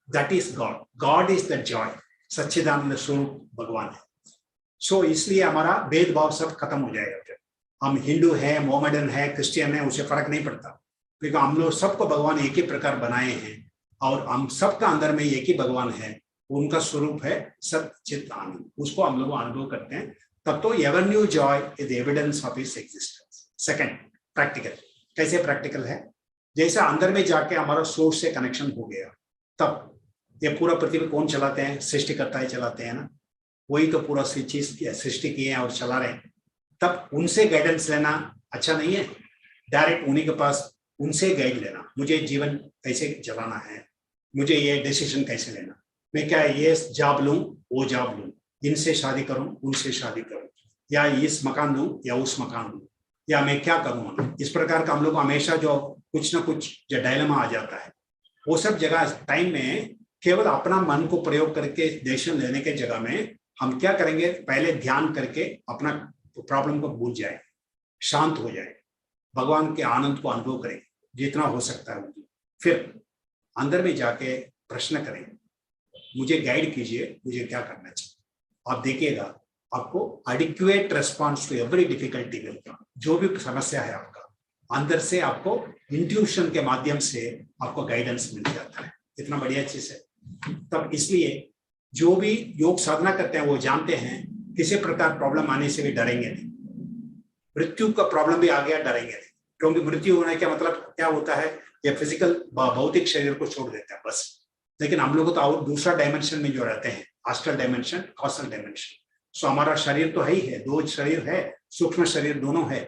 That is God. God is the joy. सच्चिदानंद स्वरूप भगवान है। सो इसलिए हमारा भेदभाव सब खत्म हो जाएगा। फिर हम हिंदू है, मोहम्मदन है, क्रिश्चियन है, उसे फर्क नहीं पड़ता, क्योंकि हम लोग सबको भगवान एक ही प्रकार बनाए हैं और हम सबका अंदर में एक ही भगवान है, उनका स्वरूप है सच्चित आनंद, उसको हम लोग अनुभव करते हैं। तब तो ever new Joy is evidence of his existence. Second, practical. कैसे प्रैक्टिकल है? जैसे अंदर में जाके हमारा सोर्स से कनेक्शन हो गया, तब ये पूरा पृथ्वी कौन चलाते हैं? सृष्टिकर्ता ही चलाते हैं ना, वही तो पूरा चीज सृष्टि किए हैं और चला रहे हैं। तब उनसे गाइडेंस लेना अच्छा नहीं है? डायरेक्ट उन्हीं के पास उनसे गाइड लेना, मुझे जीवन कैसे चलाना है, मुझे ये डिसीजन कैसे लेना, मैं क्या ये जॉब लूं, वो जॉब लूं, इनसे शादी करूं, उनसे शादी करूं, या इस मकान लूं या उस मकान लूं, या मैं क्या करूं। इस प्रकार का हम लोग हमेशा जो कुछ ना कुछ जो डायलेमा आ जाता है, वो सब जगह टाइम में केवल अपना मन को प्रयोग करके डिसीजन लेने के जगह में हम क्या करेंगे? पहले ध्यान करके अपना प्रॉब्लम को भूल जाए, शांत हो जाए, भगवान के आनंद को अनुभव करें जितना हो सकता है। फिर अंदर में जाके प्रश्न करें, मुझे गाइड कीजिए, मुझे क्या करना चाहिए। आप देखिएगा आपको adequate response to every difficulty मिलेगा। जो भी समस्या है आपका, अंदर से आपको इंट्यूशन के माध्यम से आपको गाइडेंस मिल जाता है। इतना बढ़िया चीज है। तब इसलिए जो भी योग साधना करते हैं वो जानते हैं किसी प्रकार प्रॉब्लम आने से भी डरेंगे नहीं। मृत्यु का प्रॉब्लम भी आ गया, डरेंगे नहीं, क्योंकि मृत्यु होने का मतलब क्या होता है? ये फिजिकल भौतिक शरीर को छोड़ देता है बस। लेकिन हम लोग तो और दूसरा डायमेंशन में जो रहते हैं, एस्ट्रल डायमेंशन, कॉस्मल डायमेंशन। सो हमारा शरीर तो है ही है, दो शरीर है, सूक्ष्म शरीर दोनों है,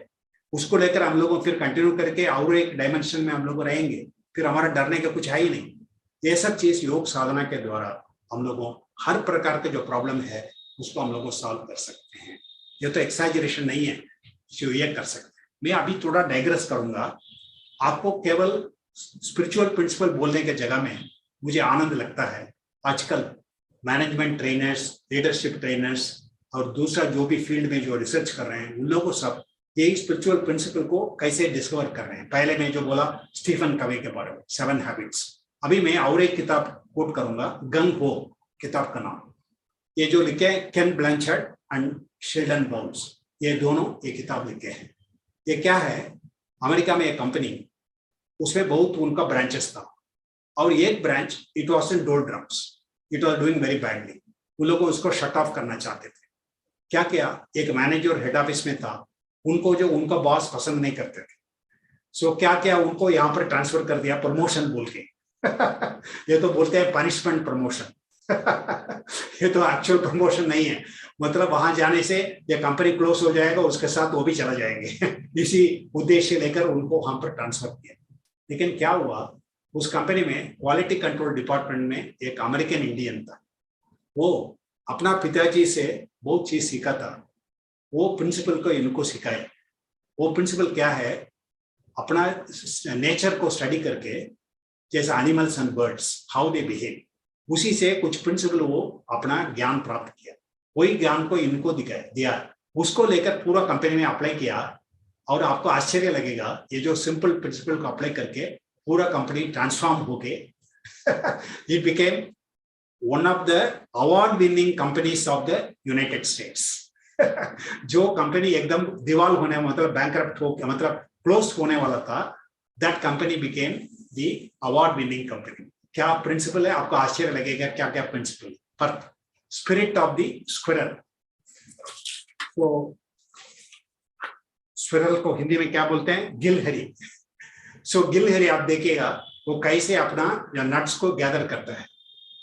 उसको लेकर हम लोग फिर कंटिन्यू करके और एक डायमेंशन में हम लोग रहेंगे। फिर हमारा डरने का कुछ है ही नहीं। ये सब चीज योग साधना के द्वारा हम लोगों हर प्रकार के जो प्रॉब्लम है उसको हम लोग सॉल्व कर सकते हैं। ये तो एक्सैजरेशन नहीं है, जो ये कर सकते हैं। मैं अभी थोड़ा डाइग्रेस करूंगा। आपको केवल स्पिरिचुअल प्रिंसिपल बोलने के जगह में मुझे आनंद लगता है आजकल मैनेजमेंट ट्रेनर्स, लीडरशिप ट्रेनर्स और दूसरा जो भी फील्ड में जो रिसर्च कर रहे हैं, उन लोगों को सब यही स्पिरिचुअल प्रिंसिपल को कैसे डिस्कवर कर रहे हैं। पहले मैं जो बोला स्टीफन कवे के बारे में, 7 हैबिट्स। अभी मैं और एक किताब कोट करूंगा, गंग हो किताब का नाम। ये जो लिखे केन ब्लैंचर्ड एंड शेल्डन बाउल्स, ये दोनों ये किताब लिखे हैं। ये क्या है? अमेरिका में एक कंपनी, उसमें बहुत उनका ब्रांचेस था और एक branch it was in doldrums, it was doing very badly. उन लोगों को उसको शट ऑफ करना चाहते थे। क्या किया? एक मैनेजर हेड ऑफिस में था, उनको जो उनका बॉस पसंद नहीं करते थे। सो क्या किया? उनको यहाँ पर ट्रांसफर कर दिया प्रमोशन बोल के। ये तो बोलते हैं पनिशमेंट प्रमोशन। ये तो एक्चुअल प्रमोशन नहीं है। मतलब वहां जाने से ये कंपनी क्लोज हो जाएगा, उसके साथ वो भी चला जाएंगे। इसी उद्देश्य लेकर उनको वहां पर ट्रांसफर किया। लेकिन क्या हुआ, उस कंपनी में क्वालिटी कंट्रोल डिपार्टमेंट में एक अमेरिकन इंडियन था। वो अपना पिताजी से बहुत चीज सीखा था। वो प्रिंसिपल को इनको सिखाए। वो प्रिंसिपल क्या है? अपना नेचर को स्टडी करके, जैसे animals and birds how they behave, उसी से कुछ प्रिंसिपल वो अपना ज्ञान प्राप्त किया। वही ज्ञान को इनको दिया, उसको लेकर पूरा कंपनी में अप्लाई किया। और आपको आश्चर्य लगेगा, ये जो सिंपल प्रिंसिपल को अप्लाई करके पूरा कंपनी ट्रांसफॉर्म होके it became one of the award winning companies of the United states. जो कंपनी एकदम दीवाल होने, मतलब बैंकरप्ट हो, मतलब क्लोज होने वाला था, that company became the award winning company. क्या प्रिंसिपल है? आपको आश्चर्य लगेगा क्या क्या प्रिंसिपल। पर स्पिरिट ऑफ द स्क्विरल, तो स्क्विरल को हिंदी में क्या बोलते हैं? गिलहरी। सो गिलहरी आप देखिएगा वो कैसे अपना नट्स को गैदर करता है,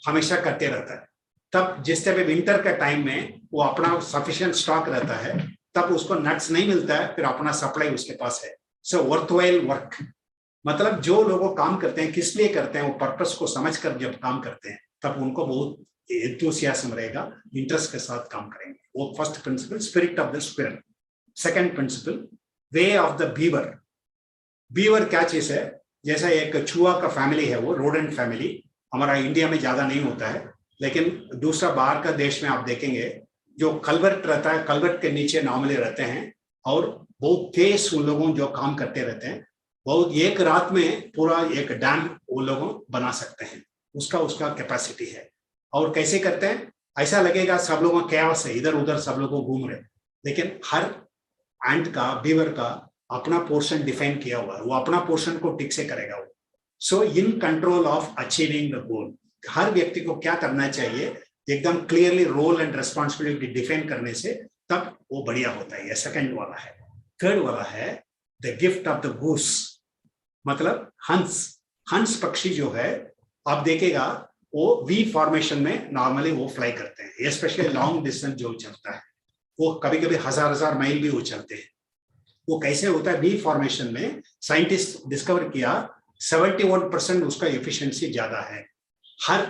हमेशा करते रहता है। तब जिस तरह विंटर का टाइम में वो अपना सफिशिएंट स्टॉक रहता है, तब उसको नट्स नहीं मिलता है, फिर अपना सप्लाई उसके पास है। सो वर्थवाइल वर्क, मतलब जो लोग काम करते हैं किस लिए करते हैं, वो पर्पस को समझकर जब काम करते हैं तब उनको बहुत एंथुसियाज्म रहेगा, इंटरेस्ट के साथ काम करेंगे। वो first principle, spirit of the squirrel. Second principle, way of the beaver. Beaver क्या चीज है? जैसा एक चूहा का फैमिली है, वो रोडेंट फैमिली, हमारा इंडिया में ज्यादा नहीं होता है, लेकिन दूसरा बाहर का देश में आप देखेंगे जो कल्वर्ट रहता है, कल्वर्ट के नीचे नॉर्मली रहते हैं और बहुत तेज उन लोगों जो काम करते रहते हैं, बहुत एक रात में पूरा एक डैम वो लोग बना सकते हैं, उसका कैपेसिटी है। और कैसे करते हैं? ऐसा लगेगा सब लोगों का कैओस है, इधर उधर सब लोग घूम रहे, लेकिन हर एंट का, बीवर का अपना पोर्शन डिफाइन किया हुआ है, वो अपना पोर्शन को ठीक से करेगा वो। So in control of achieving the goal, हर व्यक्ति को क्या करना चाहिए, एकदम clearly role and responsibility define करने से तब वो बढ़िया होता है। ये सेकंड वाला है। थर्ड वाला है the gift of the goose, मतलब हंस। हंस पक्षी जो है आप देखेगा वो वी फॉर्मेशन में नॉर्मली वो फ्लाई करते हैं, स्पेशली लॉन्ग डिस्टेंस जो चलता है, वो कभी कभी हजार माइल भी वो चलते हैं। वो कैसे होता है? वी फॉर्मेशन में साइंटिस्ट डिस्कवर किया 71% उसका एफिशिएंसी ज्यादा है। हर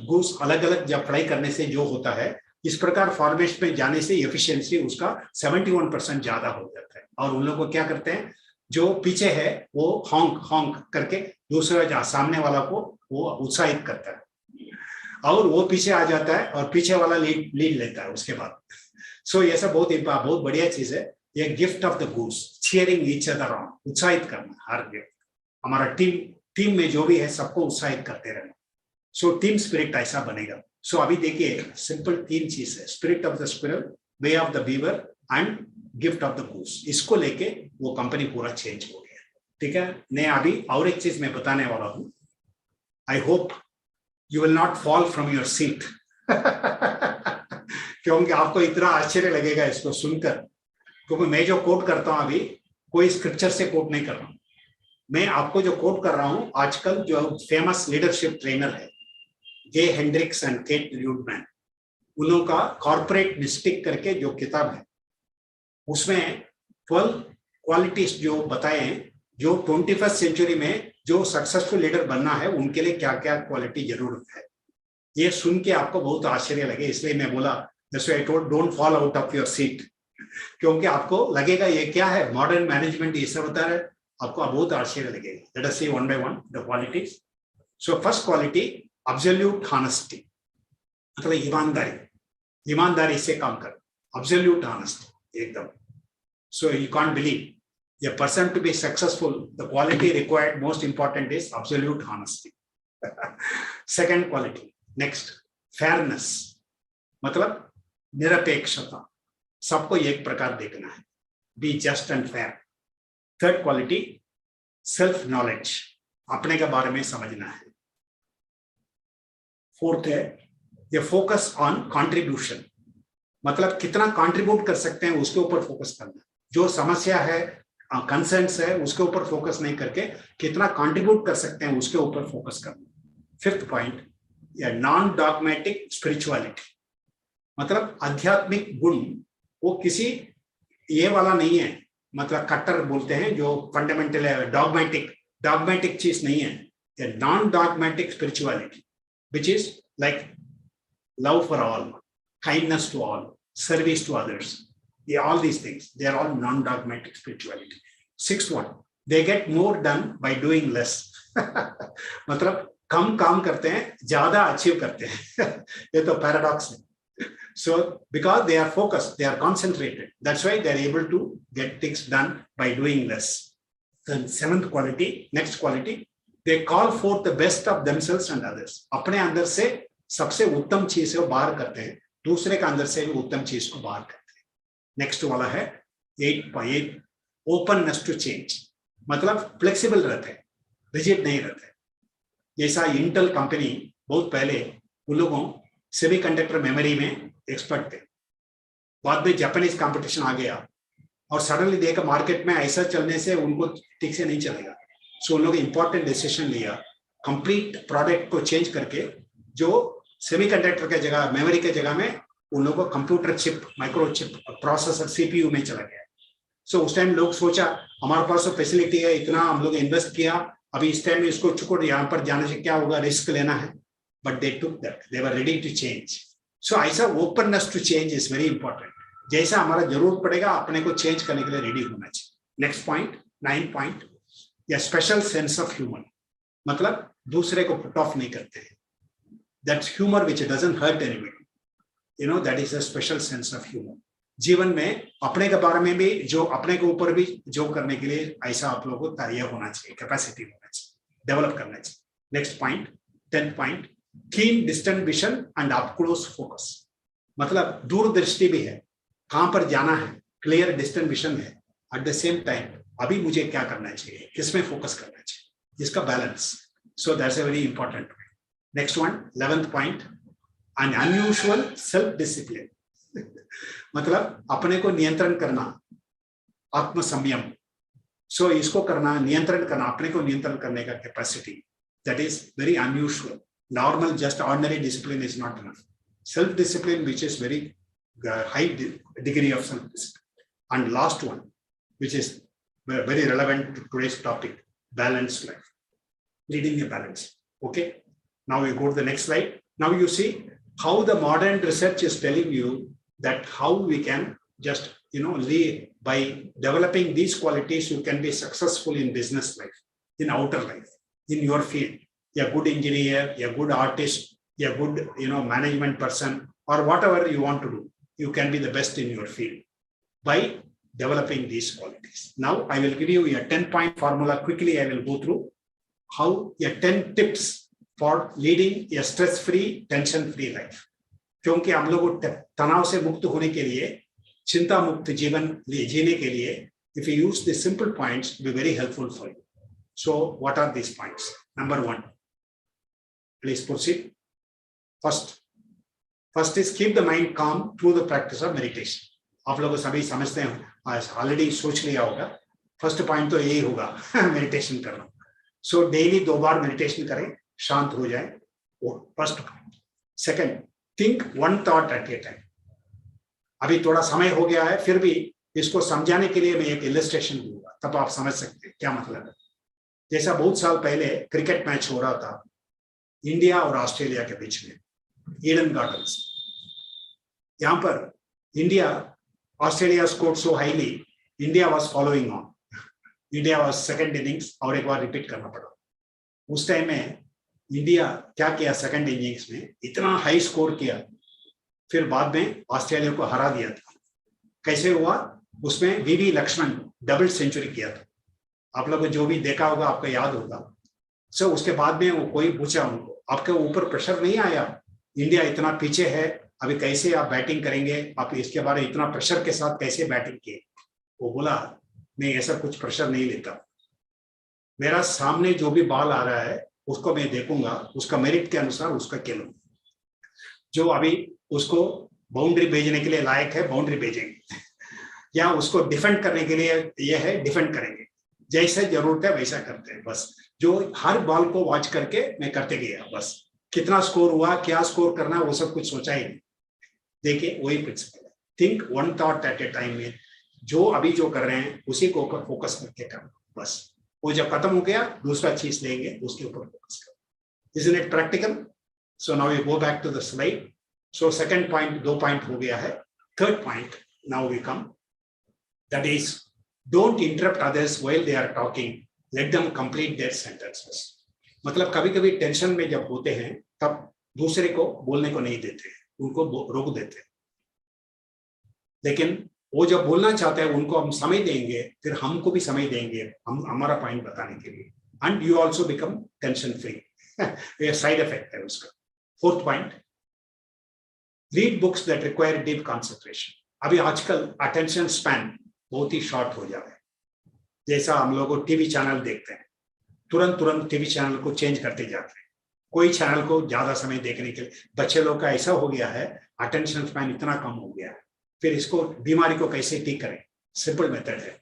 गूस अलग अलग जब फ्लाई करने से जो होता है, इस प्रकार फॉर्मेशन में जाने से एफिशिएंसी उसका 71% ज्यादा हो जाता है। और उन लोग को क्या करते हैं, जो पीछे है वो हॉन्क हॉन्क करके दूसरा सामने वाला को वो उत्साहित करता है, और वो पीछे आ जाता है और पीछे वाला लीड लेता है उसके बाद। सो ये सब बहुत बढ़िया चीज है, ये gift of the goose, cheering each other on, उत्साहित करना। हर हमारा टीम में जो भी है सबको उत्साहित करते रहना। सो टीम स्पिरिट ऐसा बनेगा। सो अभी देखिए सिंपल 3 चीज है, spirit of the squirrel, way of the beaver and gift of the goose. इसको लेके वो कंपनी पूरा चेंज हो गया। ठीक है, मैं अभी और एक चीज मैं बताने वाला हूं। I hope you will not fall from your seat क्योंकि आपको इतना आश्चर्य लगेगा इसको सुनकर, क्योंकि मैं जो कोट करता हूं अभी कोई स्क्रिप्चर से कोट नहीं कर रहा हूं। मैं आपको जो कोट कर रहा हूं, आजकल जो फेमस लीडरशिप ट्रेनर है जे हेंड्रिक्स एंड केट ल्यूडमैन, उन लोगों का कॉर्पोरेट मिस्टिक करके जो किताब है, उसमें 12 क्वालिटीज जो बताए हैं, जो 21st सेंचुरी में जो सक्सेसफुल लीडर बनना है उनके लिए क्या क्या क्वालिटी जरूरत है। ये सुन के आपको बहुत आश्चर्य लगे, इसलिए मैं बोला जैसे I told, don't fall out of your seat, क्योंकि आपको लगेगा ये क्या है, मॉडर्न मैनेजमेंट ये सब बता रहे, आपको बहुत आश्चर्य लगेगा। Let us see one by one the qualities. So first quality, absolute honesty, मतलब ईमानदारी, ईमानदारी से काम कर, एब्सोल्यूट ऑनेस्टी एकदम। So you can't believe a person to be successful, the quality required most important is absolute honesty. Second quality, next, fairness, मतलब निरपेक्षता, सबको एक प्रकार देखना है, be just and fair. Third quality, self knowledge, अपने के बारे में समझना है. Fourth है, ये focus on contribution, मतलब कितना कंट्रीब्यूट कर सकते हैं उसके ऊपर फोकस करना, जो समस्या है कंसर्न्स है उसके ऊपर फोकस नहीं करके कितना कंट्रीब्यूट कर सकते हैं उसके ऊपर फोकस करना। फिफ्थ पॉइंट, या नॉन डॉगमेटिक स्पिरिचुअलिटी, मतलब आध्यात्मिक गुण वो किसी ये वाला नहीं है, मतलब कट्टर बोलते हैं जो फंडामेंटल है, डॉगमेटिक चीज नहीं है, non dogmatic spirituality which is like love for all, kindness to all, service to others. Yeah, all these things, they are all non-dogmatic spirituality. Sixth one, they get more done by doing less. मतलब कम काम करते हैं, ज्यादा achieve करते हैं. ये तो paradox है. So because they are focused, they are concentrated, that's why they are able to get things done by doing less. Then seventh quality, next quality, they call forth the best of themselves and others. अपने अंदर से सबसे उत्तम चीज है वो बाहर करते हैं, दूसरे के अंदर से भी उत्तम चीज को बाहर करते हैं. नेक्स्ट वाला है 8, ओपननेस टू चेंज, मतलब फ्लेक्सिबल रहते हैं, रिजिड नहीं रहते। जैसा इंटेल कंपनी बहुत पहले उन लोगों सेमीकंडक्टर मेमोरी में एक्सपर्ट थे, बाद में जापानीज कंपटीशन आ गया और सडनली देखा मार्केट में ऐसा चलने से उनको ठीक से नहीं चलेगा। सो उन लोग इंपॉर्टेंट डिसीजन लिया, कंप्लीट प्रोडक्ट को चेंज करके जो सेमीकंडक्टर के जगह मेमोरी के जगह में उन लोगों को computer chip, micro chip, processor, CPU में चला गया। सो उस टाइम लोग सोचा हमारे पास तो फैसिलिटी है, इतना हम लोग इन्वेस्ट किया, अभी इस टाइम में इसको चुको यहाँ पर जाने से क्या होगा, रिस्क लेना है। But they took that, they were ready to change. So ऐसा openness to change is very important. जैसा हमारा जरूरत पड़ेगा अपने को चेंज करने के लिए रेडी होना चाहिए। नेक्स्ट पॉइंट, 9 पॉइंट, या स्पेशल सेंस ऑफ ह्यूमर, मतलब दूसरे को पुट ऑफ नहीं करते हैं। That's humour which doesn't hurt anybody, you know, that is a special sense of humour. जीवन में अपने के बारे में भी, जो अपने के ऊपर भी जो करने के लिए ऐसा आप लोगों को तैयार होना चाहिए, कैपेसिटी होना चाहिए, डेवलप करना चाहिए। नेक्स्ट पॉइंट, 10 पॉइंट, कीन distant vision and up close focus, मतलब दूरदृष्टि भी है, कहां पर जाना है, क्लियर डिस्टेंट विजन है, एट द सेम टाइम अभी मुझे क्या करना चाहिए, किसमें फोकस करना चाहिए, इसका balance. So that's a very important. Next one, 11th point, N unusual self discipline, मतलब अपने को नियंत्रण करना, आत्मसंयम। सो इसको करना, नियंत्रण करना, अपने को नियंत्रण करने का capacity, that is very unusual. Normal just ordinary discipline is not enough. Self discipline which is very high degree of self discipline. And last one, which is very relevant to today's topic, balanced life, leading a balance. Okay, now we go to the next slide. Now you see how the modern research is telling you that how we can just, you know, lead by developing these qualities. You can be successful in business life, in outer life, in your field. You're a good engineer, you're a good artist, you're a good, you know, management person, or whatever you want to do. You can be the best in your field by developing these qualities. Now I will give you a 10-point formula. Quickly I will go through how a 10 tips for leading a stress-free, tension-free life. क्योंकि हम लोग तनाव से मुक्त होने के लिए, चिंता मुक्त जीवन जीने के लिए, if you use the simple points, it will be very helpful for you. So what are these points? Number 1, please proceed. First is keep the mind calm through the practice of meditation. आप लोग सभी समझते हैं, already सोच लिया होगा। First point तो यही होगा, मेडिटेशन करना। सो डेली 2 बार मेडिटेशन करें, शांत हो जाए, वो first point. Second, think 1 thought at A time. अभी थोड़ा समय हो गया है, फिर भी इसको समझाने के लिए मैं एक इलस्ट्रेशन दूंगा, तब आप समझ सकते हैं क्या मतलब है। जैसा बहुत साल पहले क्रिकेट मैच हो रहा था इंडिया और ऑस्ट्रेलिया के बीच में, ईडन गार्डन्स। यहाँ पर India, Australia scored so highly, India was following on, India was second innings, और एक बार रिपीट करना पड़ा। उस टाइम में इंडिया क्या किया, सेकंड इनिंग्स में इतना हाई स्कोर किया, फिर बाद में ऑस्ट्रेलिया को हरा दिया था। कैसे हुआ, उसमें वीवी लक्ष्मण डबल सेंचुरी किया था। आप लोगों को जो भी देखा होगा आपको याद होगा। सो उसके बाद में वो कोई पूछा उनको, आपके ऊपर प्रेशर नहीं आया, इंडिया इतना पीछे है, अभी कैसे आप बैटिंग करेंगे, आप इसके बारे में इतना प्रेशर के साथ कैसे बैटिंग किए। वो बोला मैं ऐसा कुछ प्रेशर नहीं लेता, मेरा सामने जो भी बॉल आ रहा है उसको मैं देखूंगा, उसका मेरिट के अनुसार उसका खेलूंगा, जो अभी उसको बाउंड्री भेजने के लिए लायक है बाउंड्री भेजेंगे, या उसको डिफेंड करने के लिए ये है डिफेंड करेंगे, जैसे जरूरत है वैसा करते हैं। बस जो हर बॉल को वॉच करके मैं करते गया, बस कितना स्कोर हुआ, क्या स्कोर करना, वो सब कुछ सोचा ही नहीं। देखिए वही प्रिंसिपल है, think 1 thought at A time में, जो अभी जो कर रहे हैं उसी को ऊपर फोकस करके करना, बस वो जब खत्म हो गया दूसरा चीज लेंगे उसके ऊपर फोकस करना। Isn't it practical? So now we go back to the slide. So second point, 2 point हो गया है। Third point, now we come, that is don't interrupt others while they are talking, let them complete their sentences. मतलब कभी कभी tension में जब होते हैं तब दूसरे को बोलने को नहीं देते, उनको रोक देते हैं, लेकिन वो जब बोलना चाहते हैं उनको हम समय देंगे, फिर हमको भी समय देंगे हम हमारा पॉइंट बताने के लिए, and you also become tension free. ये साइड इफेक्ट है उसका। 4th point, read books that require deep concentration. अभी आजकल अटेंशन स्पैन बहुत ही शॉर्ट हो जा रहा है, जैसा हम लोग टीवी चैनल देखते हैं, तुरंत टीवी चैनल को चेंज करते जाते हैं, कोई चैनल को ज्यादा समय देखने के लिए। बच्चे लोग का ऐसा हो गया है, अटेंशन स्पैन इतना कम हो गया है। फिर इसको बीमारी को कैसे ठीक करें, सिंपल मेथड है,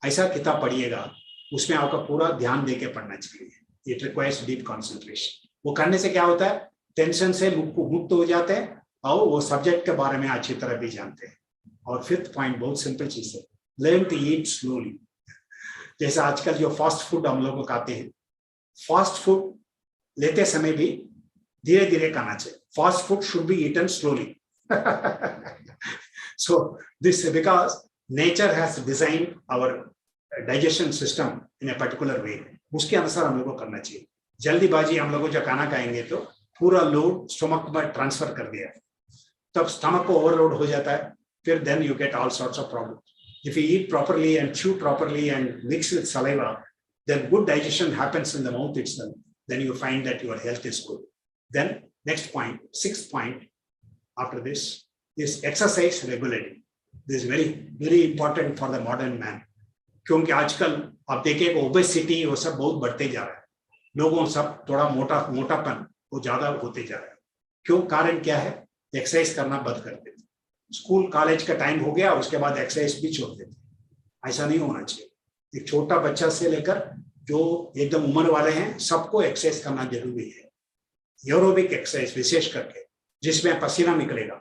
ऐसा किताब पढ़िएगा, उसमें आपका पूरा ध्यान देके पढ़ना चाहिए। It requires deep concentration. वो करने से क्या होता है, टेंशन से मुक्त हो जाते हैं और वो सब्जेक्ट के बारे में अच्छी तरह भी जानते हैं। और फिफ्थ पॉइंट बहुत सिंपल चीज है, लर्न टू ईट स्लोली। जैसे आजकल जो फास्ट फूड हम लोग खाते हैं, फास्ट फूड लेते समय भी धीरे धीरे खाना चाहिए। Fast food should be eaten slowly. So this because nature has designed our digestion system in a particular way, उसके अनुसार हम लोग को करना चाहिए। जल्दीबाजी हम लोग जो खाना खाएंगे तो पूरा लोड स्टमक में ट्रांसफर कर दिया, तब स्टमक को ओवरलोड हो जाता है, फिर then you get all sorts of problem. If you eat properly and chew properly and mix with saliva, then good digestion happens in the mouth itself. Then you find that your health is good. Then next point, sixth point after this is exercise regularly. This is very important for the modern man. क्योंकि आजकल आप देखिए obesity वो सब बहुत बढ़ते जा रहा है, लोगों सब थोड़ा मोटापन वो ज्यादा होते जा रहा है। क्यों, कारण क्या है, एक्सरसाइज करना बंद कर देते, स्कूल कॉलेज का टाइम हो गया उसके बाद एक्सरसाइज भी छोड़ देते। ऐसा नहीं होना चाहिए। एक छोटा बच्चा से लेकर जो एकदम उम्र वाले हैं सबको एक्सरसाइज करना जरूरी है। एरोबिक एक्सरसाइज विशेष करके जिसमें पसीना निकलेगा,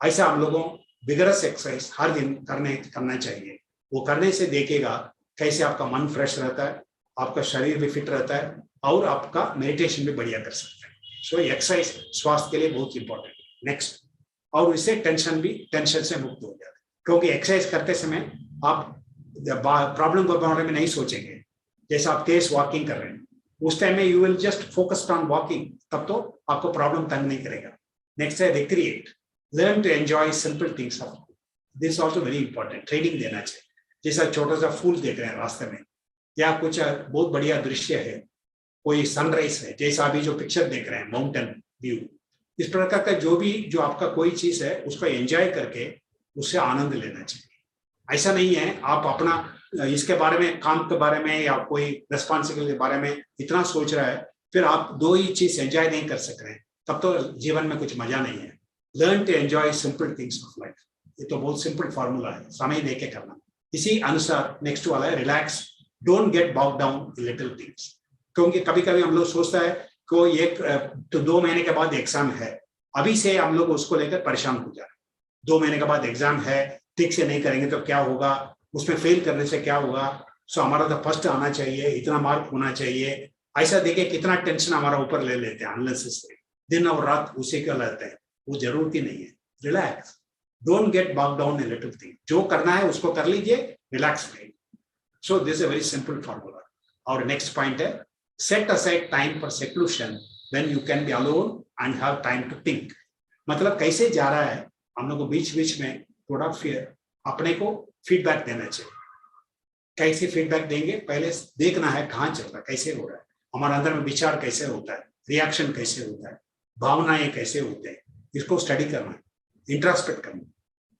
ऐसा हम लोगों विगरस एक्सरसाइज हर दिन करना चाहिए। वो करने से देखेगा कैसे आपका मन फ्रेश रहता है, आपका शरीर भी फिट रहता है और आपका मेडिटेशन भी बढ़िया कर सकते हैं। सो एक्सरसाइज स्वास्थ्य के लिए बहुत इंपॉर्टेंट है। नेक्स्ट, और इससे टेंशन से मुक्त हो जाते हैं, क्योंकि एक्सरसाइज करते समय आप प्रॉब्लम के बारे में नहीं सोचेंगे। जैसे आप तेज वॉकिंग कर रहे हैं उस टाइम में you will just focused on walking, तब तो आपको प्रॉब्लम तंग नहीं करेगा। नेक्स्ट है recreate, learn to enjoy simple things of this also very important. Training देना चाहिए, जैसा छोटा सा फूल देख रहे हैं रास्ते में या कुछ बहुत बढ़िया दृश्य है, कोई सनराइज है, जैसा अभी जो पिक्चर देख रहे हैं माउंटेन व्यू, इस प्रकार का जो आपका कोई चीज है उसको एंजॉय करके उससे आनंद लेना चाहिए। ऐसा नहीं है आप अपना इसके बारे में, काम के बारे में या कोई रिस्पॉन्सिबिलिटी के बारे में इतना सोच रहा है, फिर आप दो ही चीज एंजॉय नहीं कर सक रहे हैं, तब तो जीवन में कुछ मजा नहीं है। Learn to enjoy simple things of life, ये तो बहुत सिंपल फॉर्मूला है, समय देके करना। इसी अनुसार नेक्स्ट वाला है relax, don't get bog down little things. क्योंकि कभी कभी हम लोग सोचता है कि एक तो 2 महीने के बाद एग्जाम है, अभी से हम लोग उसको लेकर परेशान हो जा रहे हैं। 2 महीने के बाद एग्जाम है, ठीक से नहीं करेंगे तो क्या होगा, उसमें फेल करने से क्या होगा, सो हमारा तो फर्स्ट आना चाहिए, इतना मार्क होना चाहिए। ऐसा देखिए कितना टेंशन हमारा ऊपर ले लेते हैं अननेसेसरी, दिन और रात उसी का लेते हैं, वो जरूरत ही नहीं है। Relax, don't get bog down in little thing, जो करना है उसको कर लीजिए, रिलैक्स रहिए। So this is a very simple formula. और नेक्स्ट पॉइंट है set aside time for seclusion when you can be alone and have time to think। मतलब कैसे जा रहा है, हम लोग को बीच बीच में थोड़ा अपने को फीडबैक देना चाहिए। कैसे फीडबैक देंगे, पहले देखना है कहाँ चल रहा है, कैसे हो रहा है, हमारे अंदर में विचार कैसे होता है, रिएक्शन कैसे होता है, भावनाएं कैसे होते हैं, इसको स्टडी करना है, इंट्रोस्पेक्ट करना।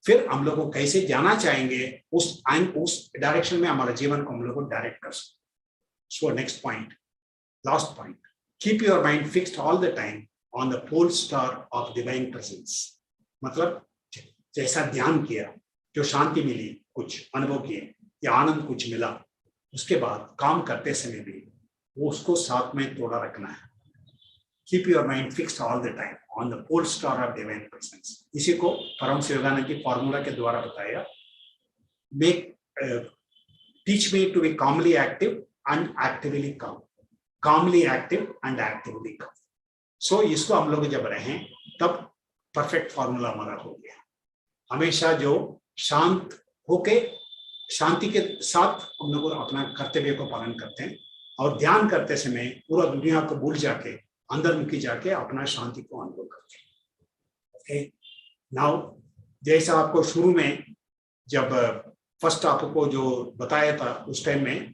फिर हम लोग को कैसे जाना चाहेंगे उस डायरेक्शन में हमारे जीवन को हम लोग को डायरेक्ट कर सकते। So next point, last point, keep your mind fixed all the time on the pole star of divine presence। मतलब जैसा ध्यान किया, जो शांति मिली, कुछ अनुभव किए या आनंद कुछ मिला, उसके बाद काम करते समय भी वो उसको साथ में थोड़ा रखना है। Keep your mind fixed all the time on the pole star of divine presence। इसी को परम शिवानंद की फॉर्मूला के द्वारा बताया, teach me to be calmly active and actively calm, calmly active and actively calm। सो इसको हम लोग जब रहें तब परफेक्ट फॉर्मूला हमारा हो गया। हमेशा जो शांत होके शांति के साथ हम लोग अपना कर्तव्य को पालन करते हैं और ध्यान करते समय पूरा दुनिया को भूल जाके अंदर मुखी जाके अपना शांति को अनुभव करते हैं। ओके, नाउ जैसा आपको शुरू में जब फर्स्ट आपको जो बताया था उस टाइम में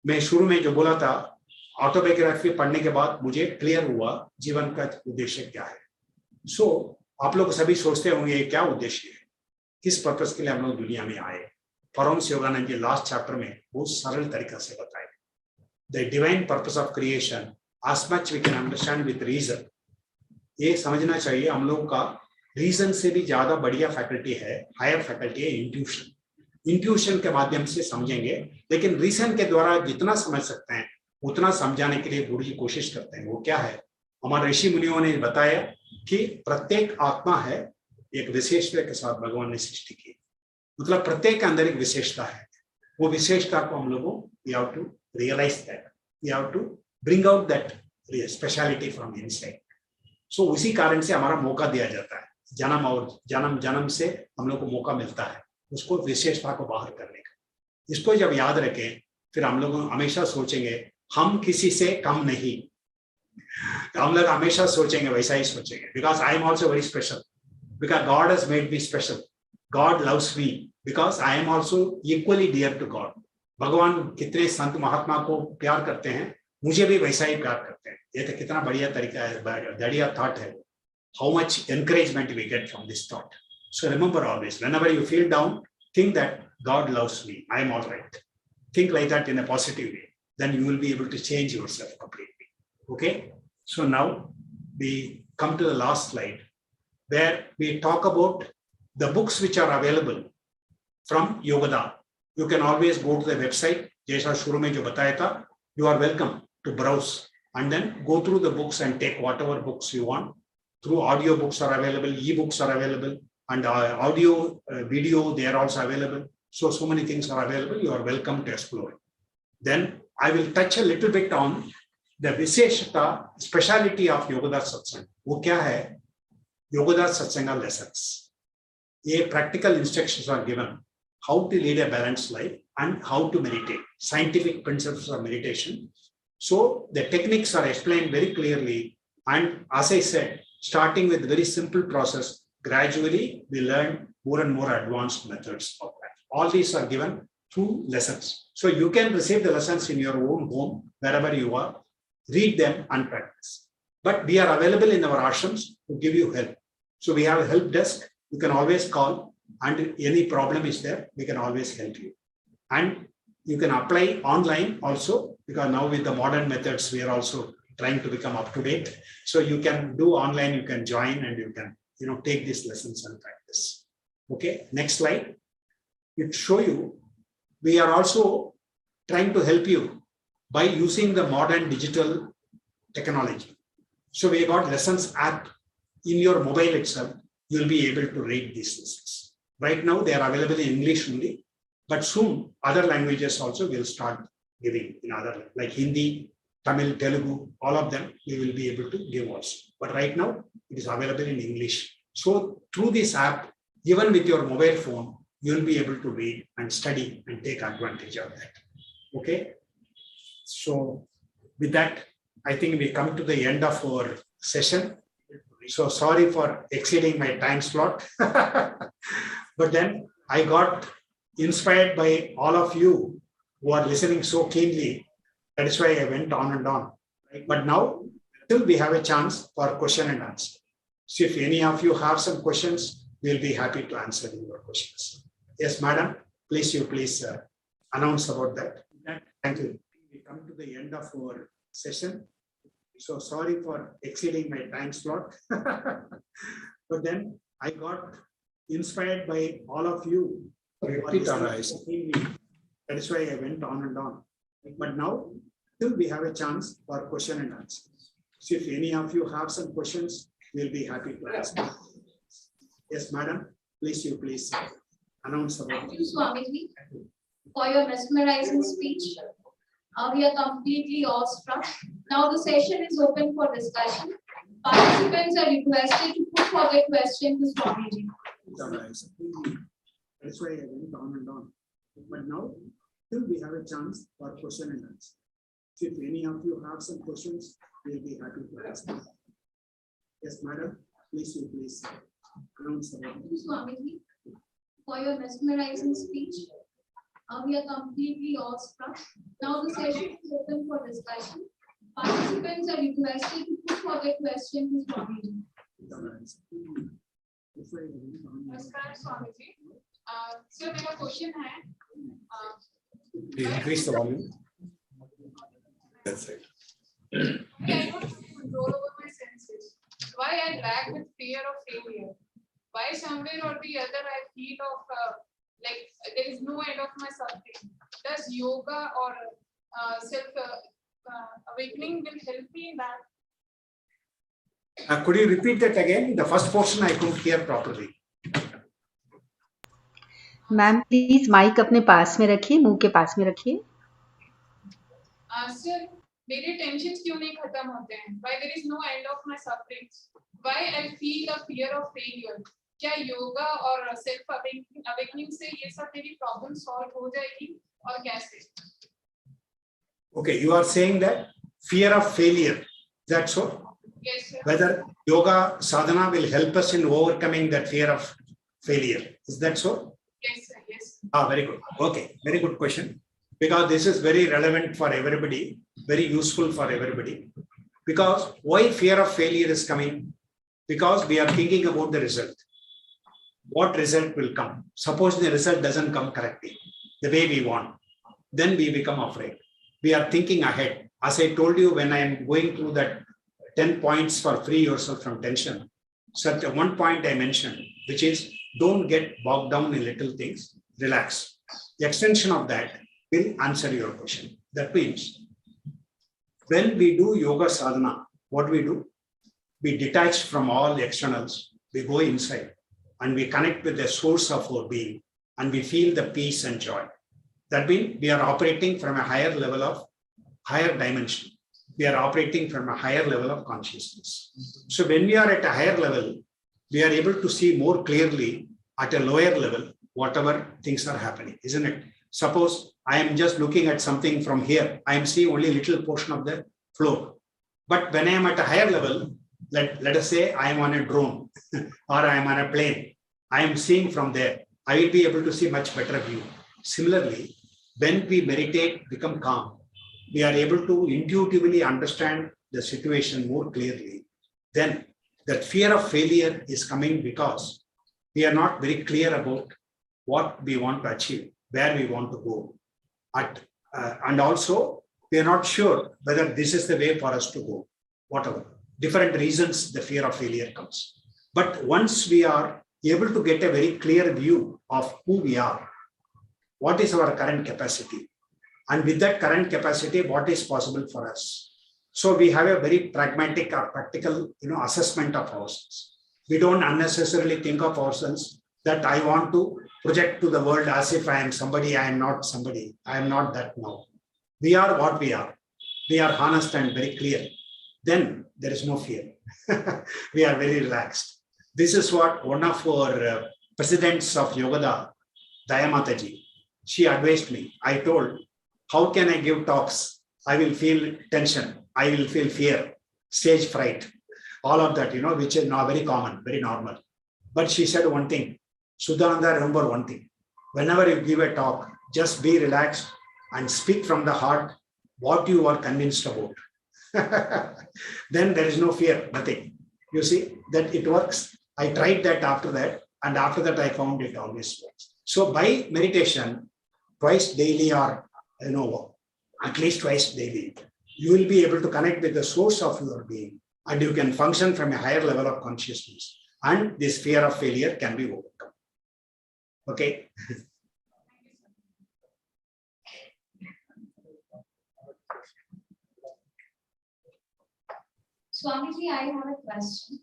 मैं शुरू में जो बोला था, ऑटोबायोग्राफी पढ़ने के बाद मुझे क्लियर हुआ जीवन का उद्देश्य क्या है। सो आप लोग सभी सोचते होंगे क्या उद्देश्य है, किस पर्पस के लिए हम लोग दुनिया में आए, परमहंस योगानंद जी लास्ट चैप्टर में बहुत सरल तरीका से बताए. The divine purpose of creation as much we can understand with reason. ये समझना चाहिए हम लोग का रीजन से भी ज्यादा बढ़िया फैकल्टी है, हायर फैकल्टी है इंट्यूशन. इंट्यूशन के माध्यम से समझेंगे, लेकिन रीजन के द्वारा जितना समझ सकते हैं उतना समझाने के लिए गुरु जी कोशिश करते हैं. वो क्या है? हमारे ऋषि मुनियों ने बताया कि प्रत्येक आत्मा है एक विशेषता के साथ भगवान ने सृष्टि की. मतलब प्रत्येक के अंदर एक विशेषता है. वो विशेषता को हम लोगों we have to realize that, we have to bring out that speciality from inside. So उसी कारण से हमारा मौका दिया जाता है. जन्म और जन्म से हम लोग को मौका मिलता है उसको विशेषता को बाहर करने का. इसको जब याद रखें फिर हम लोग हमेशा सोचेंगे हम किसी से कम नहीं. हम लोग हमेशा सोचेंगे वैसा ही सोचेंगे. Because I am also very special. Because God has made me special. God loves me because I am also equally dear to God. भगवान कितने संत महात्मा को प्यार करते हैं, मुझे भी वैसा ही प्यार करते हैं. ये तो कितना बढ़िया तरीका है, बढ़िया थॉट है. How much encouragement we get from this thought. So remember always, whenever you feel down, think that God loves me, I am all right. Think like that in a positive way. Then you will be able to change yourself completely. Okay? So now we come to the last slide where we talk about the books which are available from Yogoda. You can always go to the website. जैसा शुरू में जो बताया था, you are welcome to browse and then go through the books and take whatever books you want. Through audio books are available, e-books are available, and audio, video, they are also available. So many things are available. You are welcome to explore. Then I will touch a little bit on the Visheshta speciality of Yogoda Satsang. वो क्या है? Yogoda Satsanga lessons. ये practical instructions are given how to lead a balanced life and how to meditate. Scientific principles of meditation. So the techniques are explained very clearly. And as I said, starting with very simple process, gradually we learn more and more advanced methods of that. All these are given through lessons. So you can receive the lessons in your own home, wherever you are, read them and practice. But we are available in our ashrams to give you help. So we have a help desk. You can always call, and any problem is there, we can always help you. And you can apply online also, because now with the modern methods, we are also trying to become up to date. So you can do online, you can join, and you can take these lessons and practice. Okay, next slide. It show you, we are also trying to help you by using the modern digital technology. So we got lessons app in your mobile itself. You'll be able to read these lessons. Right now, they are available in English only, but soon other languages also will start giving in other, like Hindi, Tamil, Telugu, all of them, we will be able to give also. But right now, it is available in English. So through this app, even with your mobile phone, you will be able to read and study and take advantage of that. Okay. So with that, I think we come to the end of our session. So sorry for exceeding my time slot. But then I got inspired by all of you who are listening so keenly. That is why I went on and on. But now, still we have a chance for question and answer. So if any of you have some questions, we'll be happy to answer your questions. Yes, madam, please announce about that. Thank you. We come to the end of our session. So sorry for exceeding my time slot. But then I got inspired by all of you. That is why I went on and on. But now, still we have a chance for question and answer. So if any of you have some questions, we'll be happy to answer. Yes, madam, please announce about Thank you, Swamiji, for your mesmerizing speech. We are completely awestruck. Now the session is open for discussion. Participants are requested to put forward questions to Swamiji. That's why I went on and on. But now, still we have a chance for question and answer. So if any of you have some questions, we'll be happy to answer. Yes, madam, please announce about Thank you, Swamiji, for your mesmerizing speech. We are completely awestruck. Now the session is open for discussion. Participants are requested to put forward questions to Swamiji. नमस्कार Swami ji, sir मेरा question है Please increase the volume. That's it. I don't have control over my senses. Why I lag with fear of failure? Why somewhere or the other I feel of like there is no end of my suffering? Does yoga or self awakening will help me in that? Could you repeat that again? The first portion I couldn't hear properly. Ma'am please mic अपने पास में रखिए, मुंह के पास में रखिए। Sir, मेरे tensions क्यों नहीं खत्म होते हैं? Why there is no end of my sufferings? Why I feel a fear of failure? क्या योगा और सेल्फ अवेकनिंग से ये सब मेरी प्रॉब्लम सॉल्व हो जाएगी और कैसे? Okay, you are saying that fear of failure. That's so? Yes, sir. Whether yoga sadhana will help us in overcoming that fear of failure. Is that so? Yes, sir. Yes. Very good. Okay, very good question. Because this is very relevant for everybody, very useful for everybody. Because why fear of failure is coming? Because we are thinking about the result. What result will come? Suppose the result doesn't come correctly, the way we want, then we become afraid. We are thinking ahead. As I told you, when I am going through that 10 points for free yourself from tension, such a one point I mentioned, which is don't get bogged down in little things, relax. The extension of that will answer your question. That means when we do yoga sadhana, what we do? We detach from all the externals, we go inside and we connect with the source of our being and we feel the peace and joy. That means we are operating from a higher level of higher dimension. We are operating from a higher level of consciousness. So when we are at a higher level, we are able to see more clearly at a lower level, whatever things are happening, isn't it? Suppose I am just looking at something from here. I am seeing only a little portion of the floor. But when I am at a higher level, let us say I am on a drone or I am on a plane. I am seeing from there. I will be able to see much better view. Similarly, when we meditate, become calm, we are able to intuitively understand the situation more clearly. Then that fear of failure is coming because we are not very clear about what we want to achieve, where we want to go. And also, we are not sure whether this is the way for us to go, whatever. Different reasons the fear of failure comes. But once we are able to get a very clear view of who we are, what is our current capacity, and with that current capacity, what is possible for us. So we have a very pragmatic or practical, assessment of ourselves. We don't unnecessarily think of ourselves that I want to project to the world as if I am somebody. I am not somebody. I am not that now. We are what we are. We are honest and very clear. Then there is no fear. We are very relaxed. This is what one of our presidents of Yogada, Dayamataji, she advised me. I told, how can I give talks? I will feel tension. I will feel fear, stage fright, all of that, which is now very common, very normal. But she said one thing, Suddhananda, remember one thing. Whenever you give a talk, just be relaxed and speak from the heart what you are convinced about. Then there is no fear, nothing. You see that it works. I tried that after that, and after that I found it always works. So by meditation, twice daily or at least twice daily, you will be able to connect with the source of your being, and you can function from a higher level of consciousness, and this fear of failure can be overcome. Okay. Swamiji, I have a question.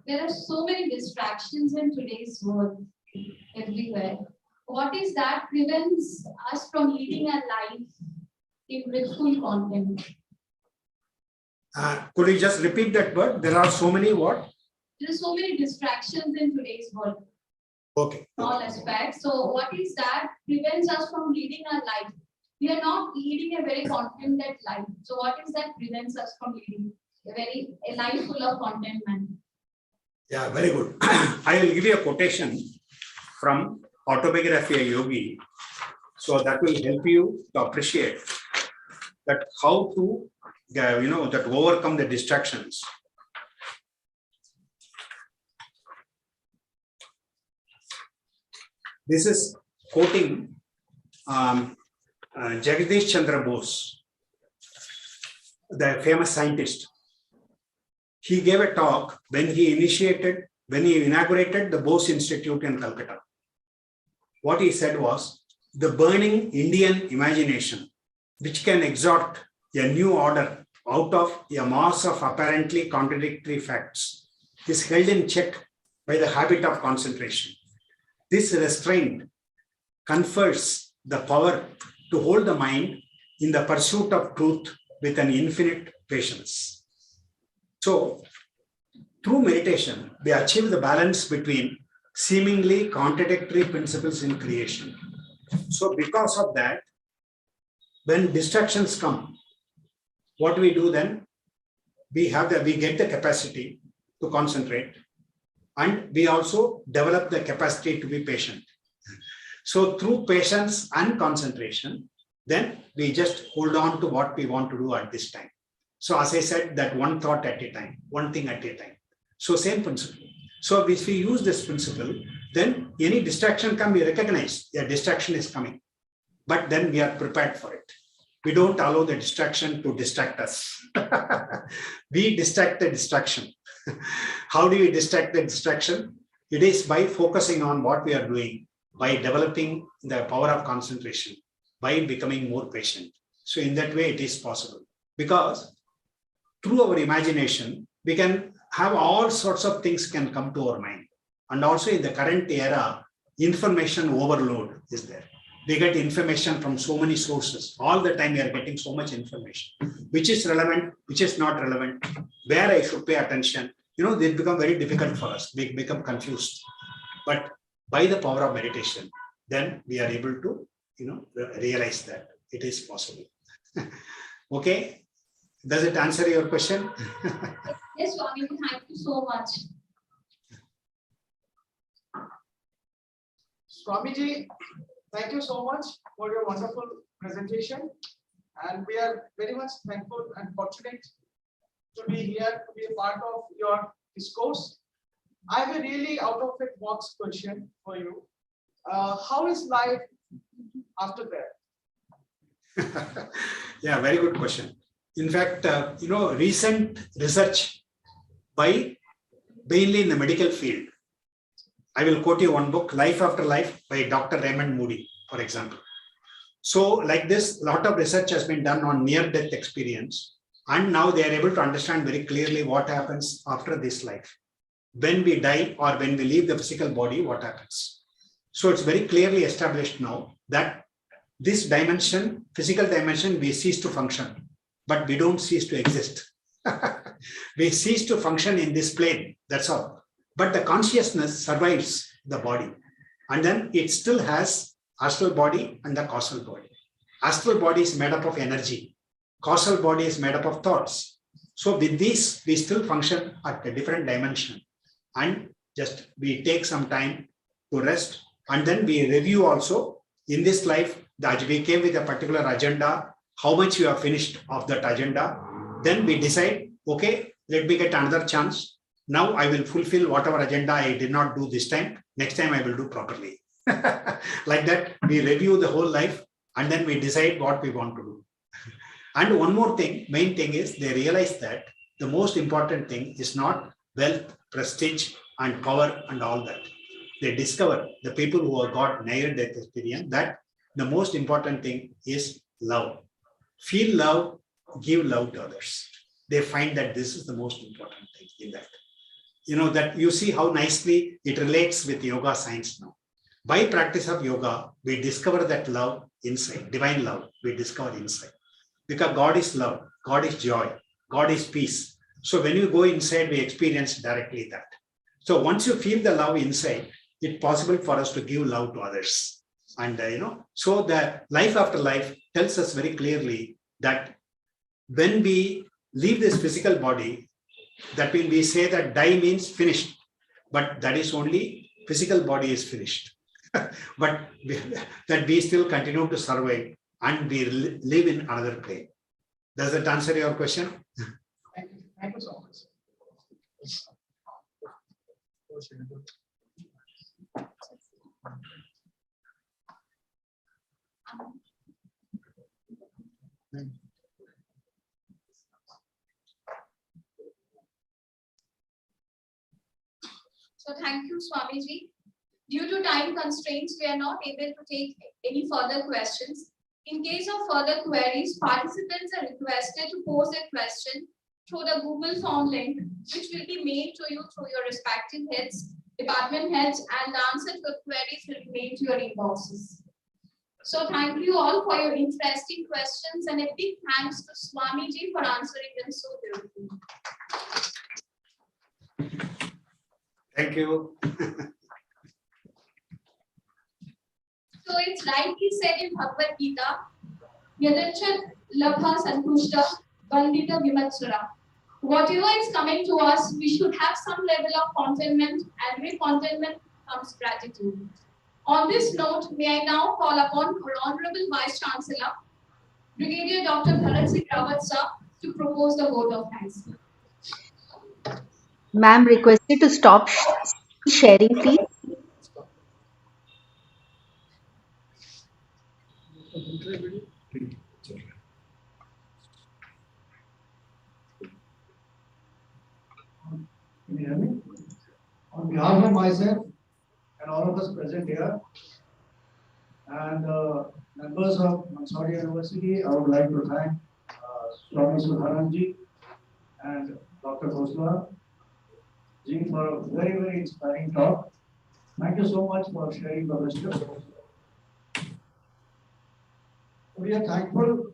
There are so many distractions in today's world, everywhere. What is that prevents us from leading a life in blissful content? Could you just repeat that word? There are so many what? There are so many distractions in today's world. Okay. All aspects. So what is that prevents us from leading our life? We are not leading a very contented life. So what is that prevents us from leading a life full of contentment? Yeah, very good. I will give you a quotation from Autobiography of a Yogi. So that will help you to appreciate that how to, that overcome the distractions. This is quoting Jagdish Chandra Bose, the famous scientist, he gave a talk when he inaugurated the Bose Institute in Calcutta. What he said was, the burning Indian imagination, which can exhort a new order out of a mass of apparently contradictory facts, is held in check by the habit of concentration. This restraint confers the power to hold the mind in the pursuit of truth with an infinite patience. So, through meditation, we achieve the balance between seemingly contradictory principles in creation. So, because of that, when distractions come, what we do then? We get the capacity to concentrate, and we also develop the capacity to be patient. So, through patience and concentration, then we just hold on to what we want to do at this time. So, as I said, that one thought at a time, one thing at a time. So, same principle. So, if we use this principle, then any distraction can be recognized. A distraction is coming, but then we are prepared for it. We don't allow the distraction to distract us. We distract the distraction. How do we distract the distraction? It is by focusing on what we are doing, by developing the power of concentration, by becoming more patient. So in that way, it is possible. Because through our imagination, we can have all sorts of things can come to our mind. And also in the current era, information overload is there. We get information from so many sources. All the time we are getting so much information, which is relevant, which is not relevant, where I should pay attention. They become very difficult for us. We become confused. But by the power of meditation, then we are able to, realize that it is possible. Okay. Does it answer your question? Yes, Swami, thank you so much. Swamiji, thank you so much for your wonderful presentation. And we are very much thankful and fortunate to be here, to be a part of your discourse. I have a really out of the box question for you. How is life after that? Yeah, very good question. In fact, recent research by mainly in the medical field. I will quote you one book, Life After Life by Dr. Raymond Moody, for example. So like this, a lot of research has been done on near-death experience. And now they are able to understand very clearly what happens after this life. When we die or when we leave the physical body, what happens? So it's very clearly established now that this dimension, physical dimension, we cease to function, but we don't cease to exist. We cease to function in this plane, that's all. But the consciousness survives the body. And then it still has astral body and the causal body. Astral body is made up of energy. Causal body is made up of thoughts. So with these, we still function at a different dimension. And just we take some time to rest. And then we review also in this life that we came with a particular agenda, how much you have finished of that agenda. Then we decide, okay, let me get another chance. Now I will fulfill whatever agenda I did not do this time. Next time I will do properly. Like that, we review the whole life and then we decide what we want to do. And one more thing, main thing is they realize that the most important thing is not wealth, prestige, and power and all that. They discover, the people who have got near-death experience, that the most important thing is love. Feel love, give love to others. They find that this is the most important thing in that. That you see how nicely it relates with yoga science now. By practice of yoga, we discover that love inside, divine love, we discover inside. Because God is love, God is joy, God is peace. So when you go inside, we experience directly that. So once you feel the love inside, it's possible for us to give love to others. And so the life after life tells us very clearly that when we leave this physical body, that means we say that die means finished, but that is only physical body is finished. But that we still continue to survive and we live in another plane. Does that answer your question? Thank you. Thank you so much. So thank you, Swamiji. Due to time constraints, we are not able to take any further questions. In case of further queries, participants are requested to pose a question through the Google form link, which will be mailed to you through your respective heads, department heads, and the answer to the queries will be mailed to your inboxes. So thank you all for your interesting questions, and a big thanks to Swamiji for answering them so beautifully. Thank you. So it's rightly said in Bhagavad Gita, Yadachat Labha Santushta Bandita Vimatsura. Whatever is coming to us, we should have some level of contentment, and with contentment comes gratitude. On this note, may I now call upon our Honorable Vice Chancellor, Brigadier Dr. Bharat Singh Rawat sir, to propose the vote of thanks. Ma'am requested to stop sharing, please. Can you hear me? On behalf of myself and all of us present here, and members of Mansuri University, I would like to thank Swami Suddhananda Giri and Dr. Khosla Ji for a very, very inspiring talk. Thank you so much for sharing the wisdom. We are thankful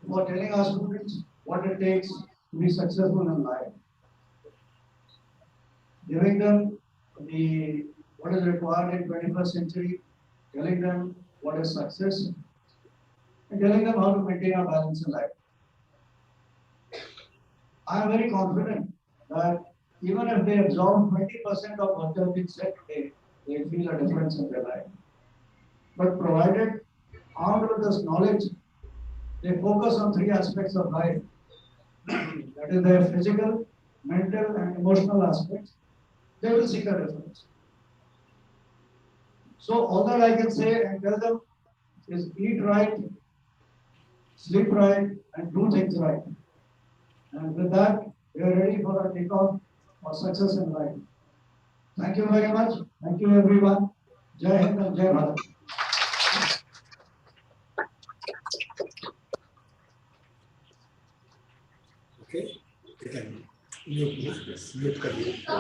for telling our students what it takes to be successful in life, giving them what is required in 21st century, telling them what is success, and telling them how to maintain a balance in life. I am very confident that even if they absorb 20% of what has been said today, they feel a difference in their life. But provided armed with this knowledge, they focus on three aspects of life. That is their physical, mental, and emotional aspects. They will seek a difference. So all that I can say and tell them is eat right, sleep right, and do things right. And with that, we are ready for a takeoff for success in life. Thank you very much. Thank you everyone. Jai Hind and Jai Bharat. Okay. You can mute कर दिया. So,